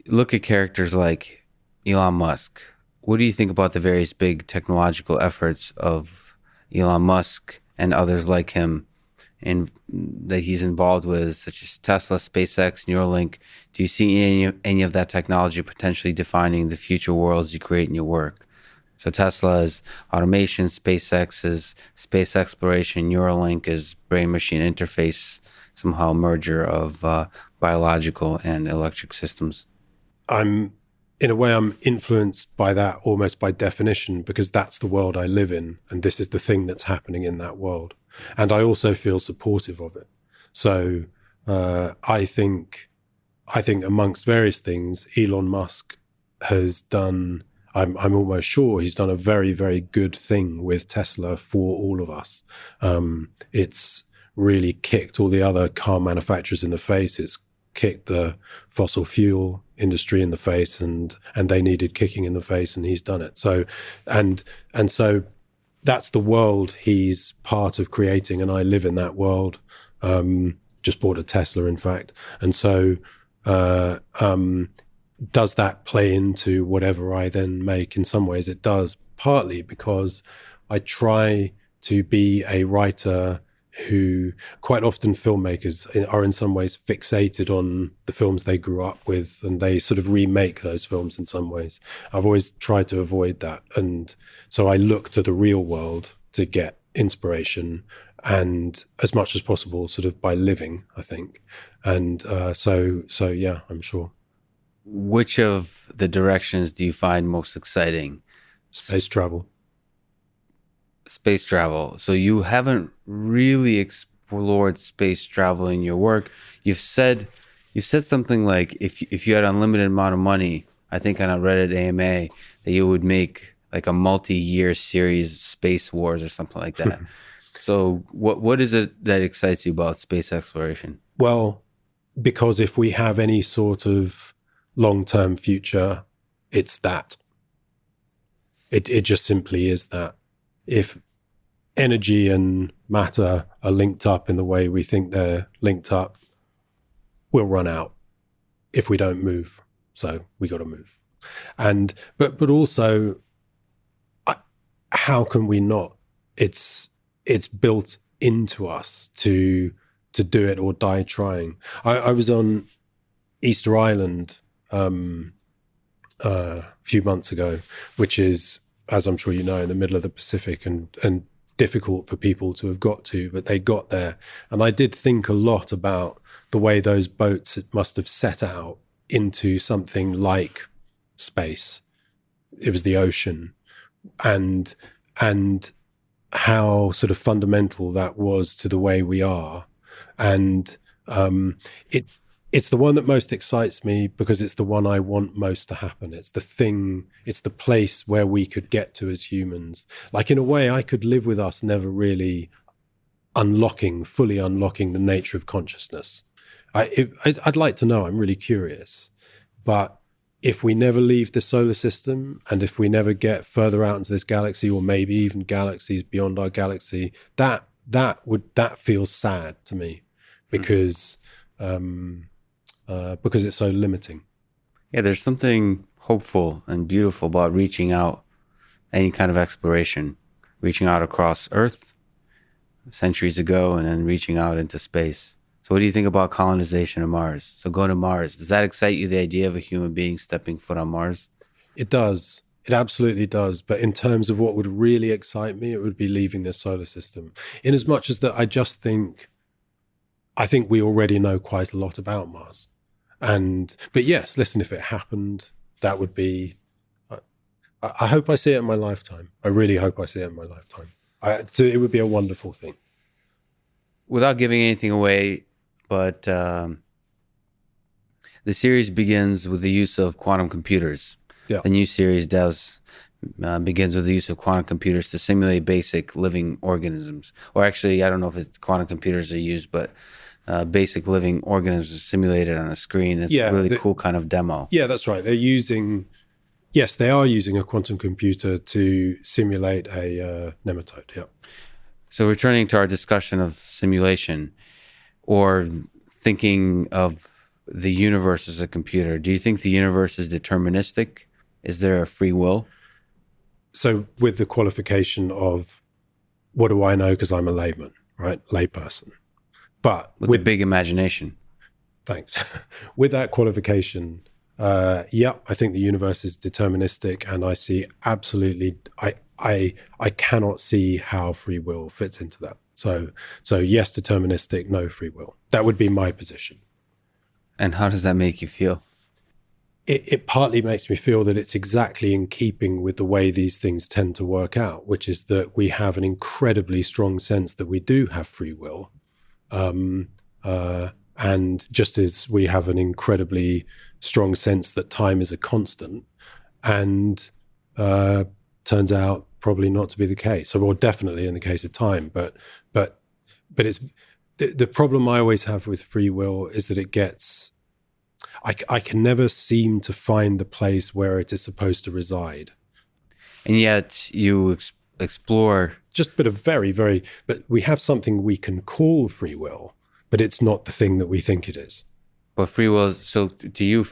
look at characters like Elon Musk. What do you think about the various big technological efforts of Elon Musk and others like him and that he's involved with, such as Tesla, SpaceX, Neuralink? Do you see any of that technology potentially defining the future worlds you create in your work? So Tesla is automation, SpaceX is space exploration, Neuralink is brain-machine interface, somehow merger of biological and electric systems. In a way, I'm influenced by that almost by definition, because that's the world I live in, and this is the thing that's happening in that world. And I also feel supportive of it. So I think amongst various things, Elon Musk has done, I'm almost sure he's done a very, very good thing with Tesla for all of us. It's really kicked all the other car manufacturers in the face. It's kicked the fossil fuel industry in the face, and they needed kicking in the face, and he's done it. So, and so that's the world he's part of creating, and I live in that world. Just bought a Tesla, in fact. And so, does that play into whatever I then make? In some ways it does, partly because I try to be a writer who, quite often filmmakers are in some ways fixated on the films they grew up with, and they sort of remake those films in some ways. I've always tried to avoid that. And so I look to the real world to get inspiration, and as much as possible sort of by living, I think. And so yeah, I'm sure. Which of the directions do you find most exciting? Space travel. Space travel. So you haven't really explored space travel in your work. You've said something like if you had unlimited amount of money, I think on a Reddit AMA, that you would make like a multi-year series, Space Wars or something like that. So what is it that excites you about space exploration? Well, because if we have any sort of long-term future, it's that. It just simply is that. If energy and matter are linked up in the way we think they're linked up, we'll run out if we don't move. So we got to move. And but also, how can we not? It's built into us to do it or die trying. I was on Easter Island a few months ago, which is, as I'm sure you know, in the middle of the Pacific and difficult for people to have got to, but they got there. And I did think a lot about the way those boats must have set out into something like space. It was the ocean, and how sort of fundamental that was to the way we are. And it's the one that most excites me, because it's the one I want most to happen. It's the thing, it's the place where we could get to as humans. Like, in a way, I could live with us never really fully unlocking the nature of consciousness. I'd like to know, I'm really curious. But if we never leave the solar system, and if we never get further out into this galaxy, or maybe even galaxies beyond our galaxy, that feels sad to me, because it's so limiting. Yeah, there's something hopeful and beautiful about reaching out, any kind of exploration, reaching out across Earth centuries ago and then reaching out into space. So what do you think about colonization of Mars? So going to Mars, does that excite you, the idea of a human being stepping foot on Mars? It does. It absolutely does. But in terms of what would really excite me, it would be leaving the solar system. In as much as that, I think we already know quite a lot about Mars. But yes, listen, if it happened, that would be, I hope I see it in my lifetime. I really hope I see it in my lifetime. So it would be a wonderful thing. Without giving anything away, but the series begins with the use of quantum computers. Yeah. The new series begins with the use of quantum computers to simulate basic living organisms. Or actually, I don't know if it's quantum computers are used, but basic living organisms are simulated on a screen. It's a really cool kind of demo. Yeah, that's right. They are using a quantum computer to simulate a nematode. Yeah. So returning to our discussion of simulation, or thinking of the universe as a computer, do you think the universe is deterministic? Is there a free will? So with the qualification of, what do I know because I'm a layman, right? Layperson. But with a big imagination. Thanks. With that qualification, I think the universe is deterministic, and I see absolutely, I cannot see how free will fits into that. So yes, deterministic, no free will. That would be my position. And how does that make you feel? It partly makes me feel that it's exactly in keeping with the way these things tend to work out, which is that we have an incredibly strong sense that we do have free will. And just as we have an incredibly strong sense that time is a constant, and turns out probably not to be the case. So, well, definitely in the case of time, but it's the problem I always have with free will is that it gets. I can never seem to find the place where it is supposed to reside. And yet you explore... But we have something we can call free will, but it's not the thing that we think it is. But free will, so to you,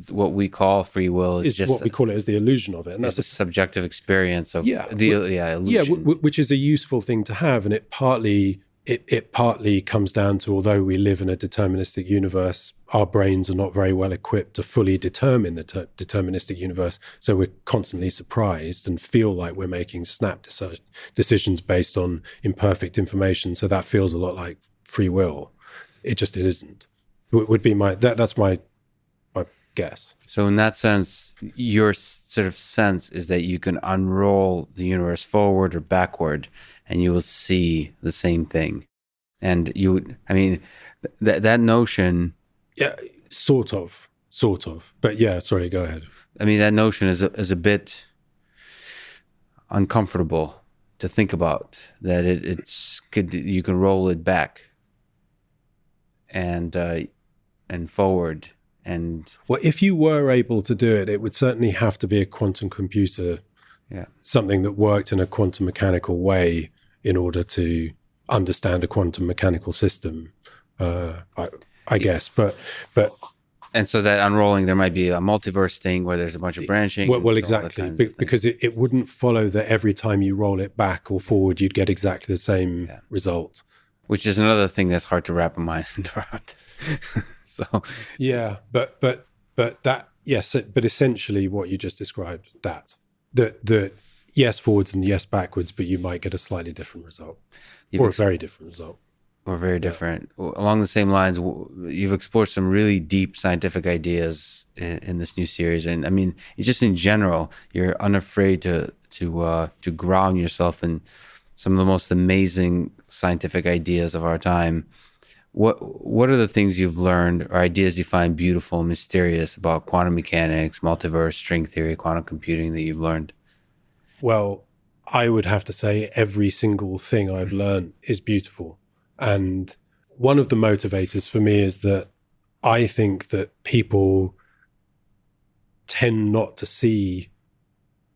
what we call free will is just... what we call it is the illusion of it. And that's a subjective experience of illusion. Yeah, which is a useful thing to have. And it partly comes down to, although we live in a deterministic universe, our brains are not very well equipped to fully determine the deterministic universe. So we're constantly surprised and feel like we're making snap decisions based on imperfect information. So that feels a lot like free will. It isn't. It would be that's my guess. So in that sense, your sort of sense is that you can unroll the universe forward or backward, and you will see the same thing. And that notion... Yeah, sort of. But yeah, sorry, go ahead. I mean, that notion is a bit uncomfortable to think about, that you can roll it back and forward. And well, if you were able to do it, it would certainly have to be a quantum computer, something that worked in a quantum mechanical way in order to understand a quantum mechanical system, I guess. But and so that unrolling, there might be a multiverse thing where there's a bunch of branching. Well, exactly, because it wouldn't follow that every time you roll it back or forward, you'd get exactly the same result. Which is another thing that's hard to wrap a mind around. So yeah, but that, yes, but essentially what you just described, that yes forwards and yes backwards, but you might get a slightly different result, or a very different result. Or very different. Along the same lines, you've explored some really deep scientific ideas in this new series, and I mean, just in general, you're unafraid to ground yourself in some of the most amazing scientific ideas of our time. What are the things you've learned or ideas you find beautiful and mysterious about quantum mechanics, multiverse, string theory, quantum computing that you've learned? Well, I would have to say every single thing I've learned is beautiful. And one of the motivators for me is that I think that people tend not to see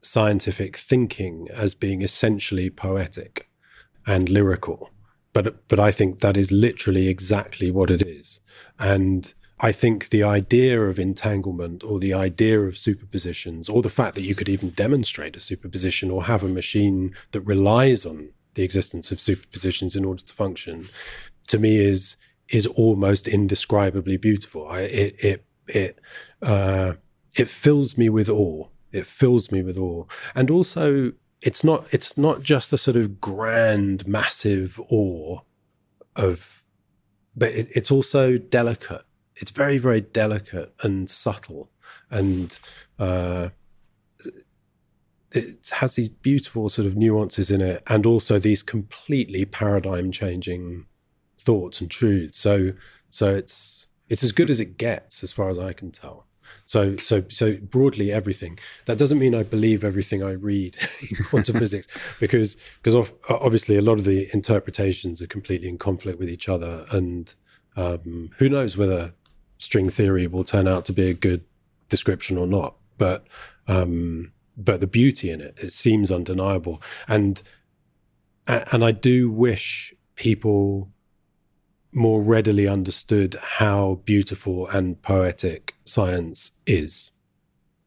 scientific thinking as being essentially poetic and lyrical. But I think that is literally exactly what it is. And I think the idea of entanglement, or the idea of superpositions, or the fact that you could even demonstrate a superposition or have a machine that relies on the existence of superpositions in order to function, to me is almost indescribably beautiful. It fills me with awe. It fills me with awe. And also, it's not just a sort of grand, massive awe but it's also delicate. It's very, very delicate and subtle, and it has these beautiful sort of nuances in it, and also these completely paradigm-changing thoughts and truths. So it's as good as it gets, as far as I can tell. So broadly everything. That doesn't mean I believe everything I read in quantum physics, because obviously a lot of the interpretations are completely in conflict with each other, and who knows whether string theory will turn out to be a good description or not. But the beauty in it seems undeniable, and I do wish people more readily understood how beautiful and poetic science is,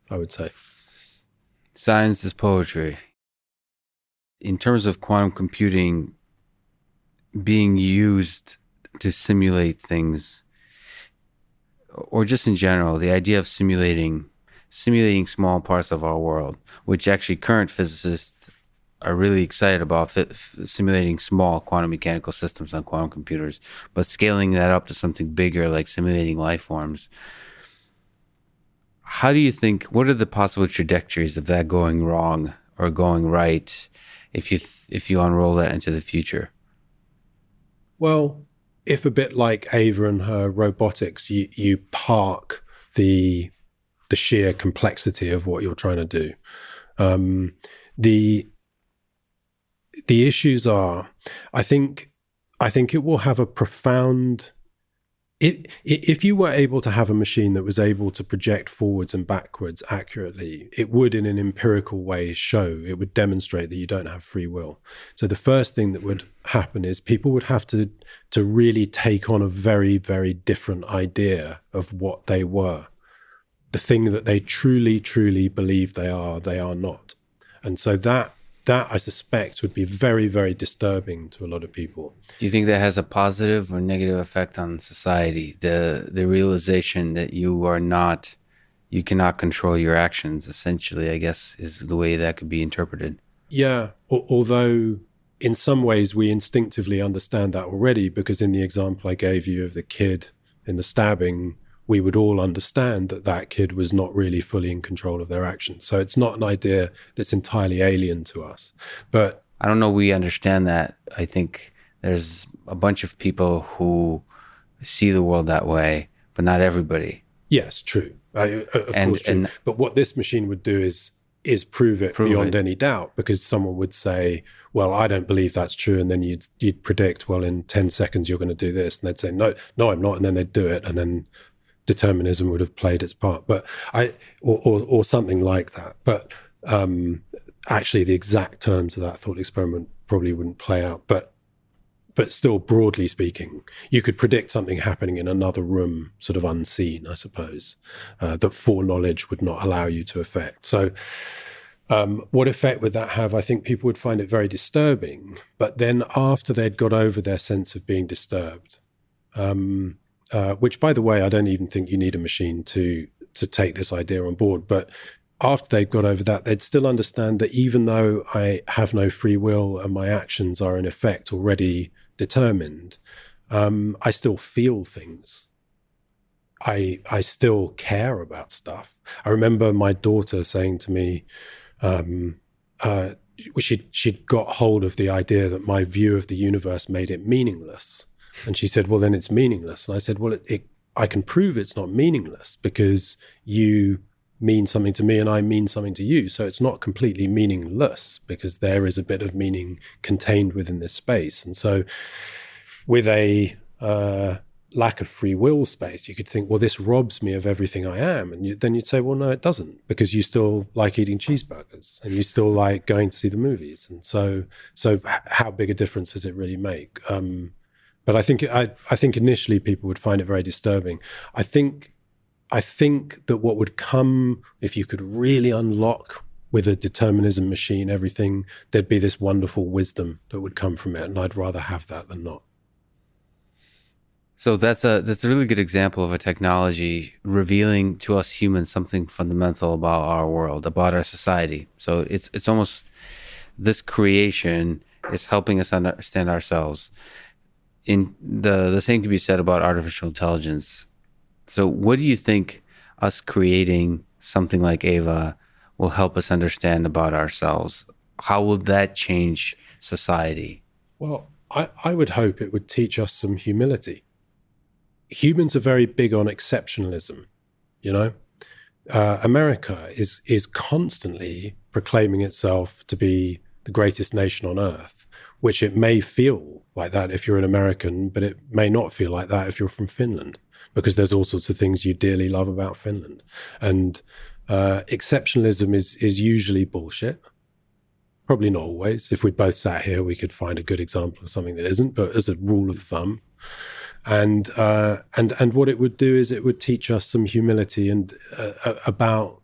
I would say. Science is poetry. In terms of quantum computing being used to simulate things, or just in general, the idea of simulating small parts of our world, which actually current physicists are really excited about, simulating small quantum mechanical systems on quantum computers, but scaling that up to something bigger, like simulating life forms. How do you think, what are the possible trajectories of that going wrong or going right if you unroll that into the future? Well, if a bit like Ava and her robotics, you park the sheer complexity of what you're trying to do. The issues are, I think it will have a profound. If you were able to have a machine that was able to project forwards and backwards accurately, it would, in an empirical way, it would demonstrate that you don't have free will. So the first thing that would happen is people would have to really take on a very, very different idea of what they were. The thing that they truly, truly believe they are not. And so that I suspect would be very, very disturbing to a lot of people. Do you think that has a positive or negative effect on society? The realization that you cannot control your actions, essentially, I guess, is the way that could be interpreted. Yeah, although in some ways we instinctively understand that already, because in the example I gave you of the kid in the stabbing, we would all understand that kid was not really fully in control of their actions. So it's not an idea that's entirely alien to us. But I don't know we understand that. I think there's a bunch of people who see the world that way, but not everybody. Yes, true. Of course, true. But what this machine would do is prove it beyond any doubt, because someone would say, well, I don't believe that's true. And then you'd predict, well, in 10 seconds, you're going to do this. And they'd say, no, I'm not. And then they'd do it. And then determinism would have played its part, but or something like that. But actually, the exact terms of that thought experiment probably wouldn't play out. But still, broadly speaking, you could predict something happening in another room, sort of unseen, I suppose, that foreknowledge would not allow you to affect. So, what effect would that have? I think people would find it very disturbing. But then, after they'd got over their sense of being disturbed, which, by the way, I don't even think you need a machine to take this idea on board. But after they've got over that, they'd still understand that even though I have no free will and my actions are in effect already determined, I still feel things. I still care about stuff. I remember my daughter saying to me, she'd got hold of the idea that my view of the universe made it meaningless. And she said, well, then it's meaningless. And I said, well, I can prove it's not meaningless, because you mean something to me and I mean something to you. So it's not completely meaningless, because there is a bit of meaning contained within this space. And so with a lack of free will space, you could think, well, this robs me of everything I am. And then you'd say, well, no, it doesn't, because you still like eating cheeseburgers and you still like going to see the movies. And so how big a difference does it really make? But I think initially people would find it very disturbing. I think that what would come if you could really unlock with a determinism machine everything, there'd be this wonderful wisdom that would come from it, and I'd rather have that than not. So that's a really good example of a technology revealing to us humans something fundamental about our world, about our society. So it's almost, this creation is helping us understand ourselves. In the same can be said about artificial intelligence. So what do you think us creating something like Ava will help us understand about ourselves? How will that change society? Well, I would hope it would teach us some humility. Humans are very big on exceptionalism, you know? America is constantly proclaiming itself to be the greatest nation on earth, which it may feel like that if you're an American, but it may not feel like that if you're from Finland, because there's all sorts of things you dearly love about Finland. And exceptionalism is usually bullshit. Probably not always. If we both sat here, we could find a good example of something that isn't, but as a rule of thumb. And what it would do is it would teach us some humility and about,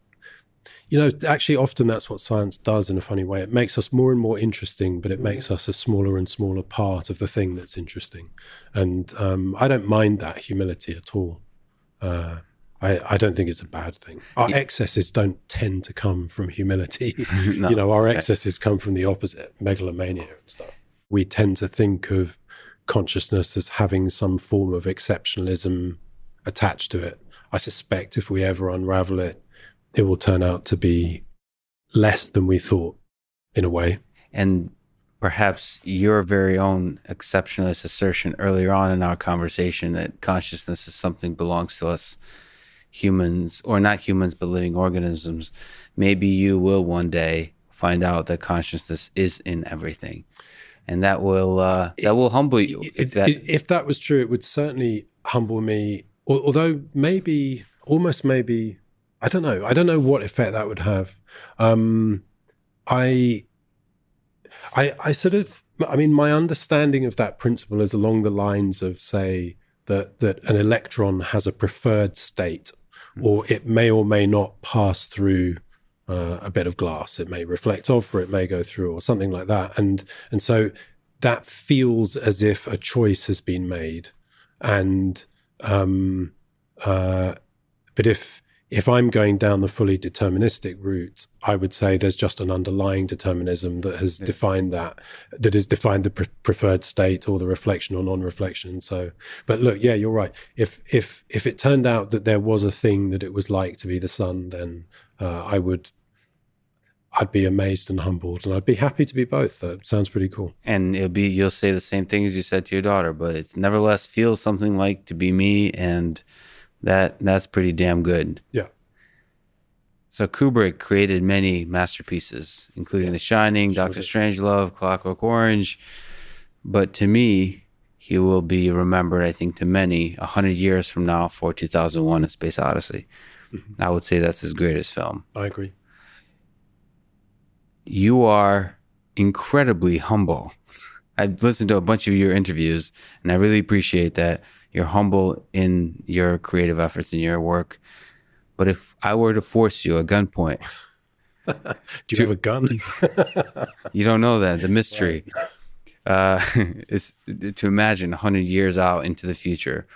actually often that's what science does in a funny way. It makes us more and more interesting, but it makes us a smaller and smaller part of the thing that's interesting. And I don't mind that humility at all. I don't think it's a bad thing. Our excesses don't tend to come from humility. No, our excesses come from the opposite, megalomania and stuff. We tend to think of consciousness as having some form of exceptionalism attached to it. I suspect if we ever unravel it, it will turn out to be less than we thought, in a way. And perhaps your very own exceptionalist assertion earlier on in our conversation that consciousness is something belongs to us humans, or not humans, but living organisms. Maybe you will one day find out that consciousness is in everything. And that will humble you. If that was true, it would certainly humble me. Although maybe, I don't know. I don't know what effect that would have. I sort of, my understanding of that principle is along the lines of, say, that an electron has a preferred state, or it may or may not pass through a bit of glass. It may reflect off, or it may go through, or something like that. And so that feels as if a choice has been made. And but if I'm going down the fully deterministic route, I would say there's just an underlying determinism that has defined that has defined the preferred state, or the reflection or non-reflection. So, but look, yeah, you're right. If it turned out that there was a thing that it was like to be the sun, then I'd be amazed and humbled, and I'd be happy to be both. That sounds pretty cool. And you'll say the same thing as you said to your daughter, but it's nevertheless feels something like to be me, and that's pretty damn good. Yeah. So Kubrick created many masterpieces, including The Shining, Doctor Strangelove, Clockwork Orange. But to me, he will be remembered, I think, to many 100 years from now for 2001: A Space Odyssey. Mm-hmm. I would say that's his greatest film. I agree. You are incredibly humble. I've listened to a bunch of your interviews, and I really appreciate that. You're humble in your creative efforts in your work. But if I were to force you at gunpoint... Do you have a gun? You don't know that. The mystery is to imagine 100 years out into the future.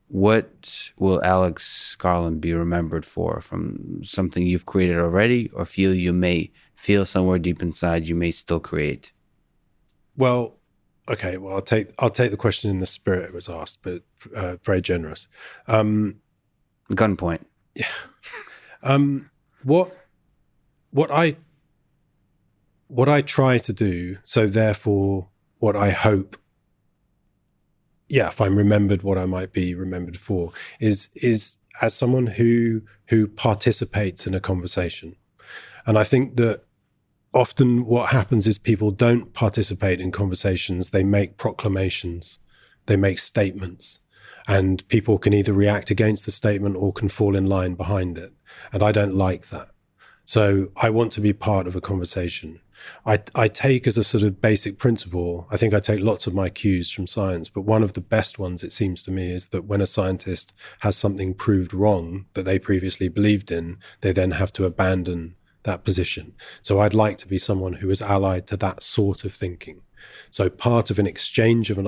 What will Alex Garland be remembered for, from something you've created already, or you may feel somewhere deep inside you may still create? Well, okay. Well, I'll take the question in the spirit it was asked, but very generous. Gunpoint. Yeah. What I try to do, so therefore what I hope, if I'm remembered, what I might be remembered for is as someone who participates in a conversation. And I think that often what happens is people don't participate in conversations. They make proclamations, they make statements, and people can either react against the statement or can fall in line behind it. And I don't like that. So I want to be part of a conversation. I take as a sort of basic principle, I think I take lots of my cues from science, but one of the best ones, it seems to me, is that when a scientist has something proved wrong that they previously believed in, they then have to abandon that position. So I'd like to be someone who is allied to that sort of thinking. So part of an exchange of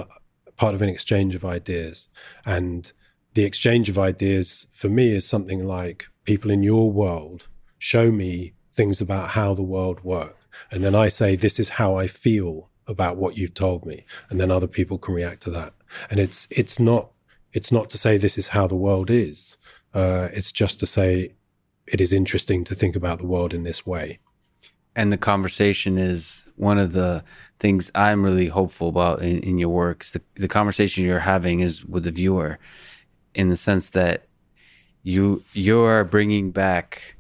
ideas. And the exchange of ideas for me is something like, people in your world show me things about how the world works. And then I say, this is how I feel about what you've told me. And then other people can react to that. And it's not to say this is how the world is. It's just to say it is interesting to think about the world in this way. And the conversation is one of the things I'm really hopeful about in your work. The conversation you're having is with the viewer, in the sense that You are bringing back,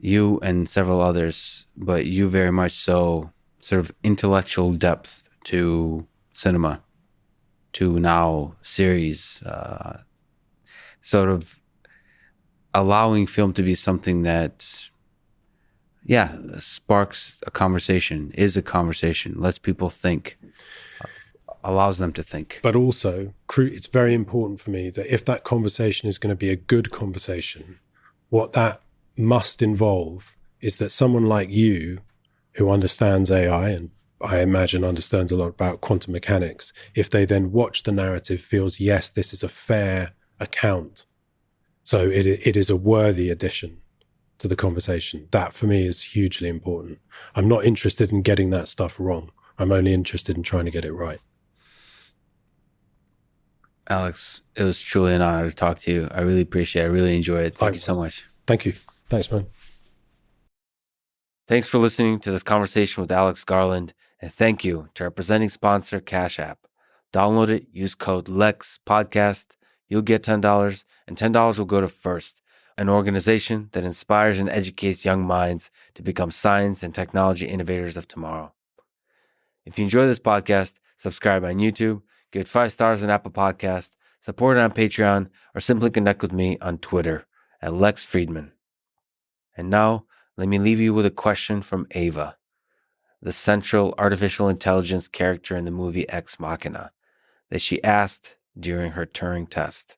you and several others, but you very much so, sort of intellectual depth to cinema, to now series, sort of allowing film to be something that, yeah, sparks a conversation, is a conversation, lets people think, allows them to think. But also, it's very important for me that if that conversation is going to be a good conversation, what that must involve is that someone like you, who understands AI and I imagine understands a lot about quantum mechanics, if they then watch the narrative, feels, yes, this is a fair account. So it is a worthy addition to the conversation. That for me is hugely important. I'm not interested in getting that stuff wrong. I'm only interested in trying to get it right. Alex, it was truly an honor to talk to you. I really appreciate it. I really enjoy it. Thank you so much. Thank you. Thanks, man. Thanks for listening to this conversation with Alex Garland, and thank you to our presenting sponsor, Cash App. Download it, use code LEX Podcast. You'll get $10, and $10 will go to FIRST, an organization that inspires and educates young minds to become science and technology innovators of tomorrow. If you enjoy this podcast, subscribe on YouTube, give it 5 stars on Apple Podcast, support it on Patreon, or simply connect with me on Twitter at Lex Friedman. And now, let me leave you with a question from Ava, the central artificial intelligence character in the movie Ex Machina, that she asked during her Turing test.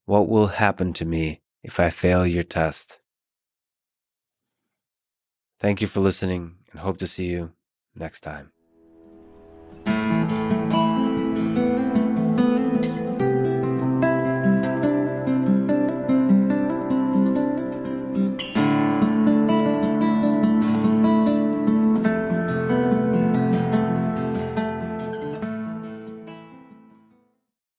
What will happen to me if I fail your test? Thank you for listening, and hope to see you next time.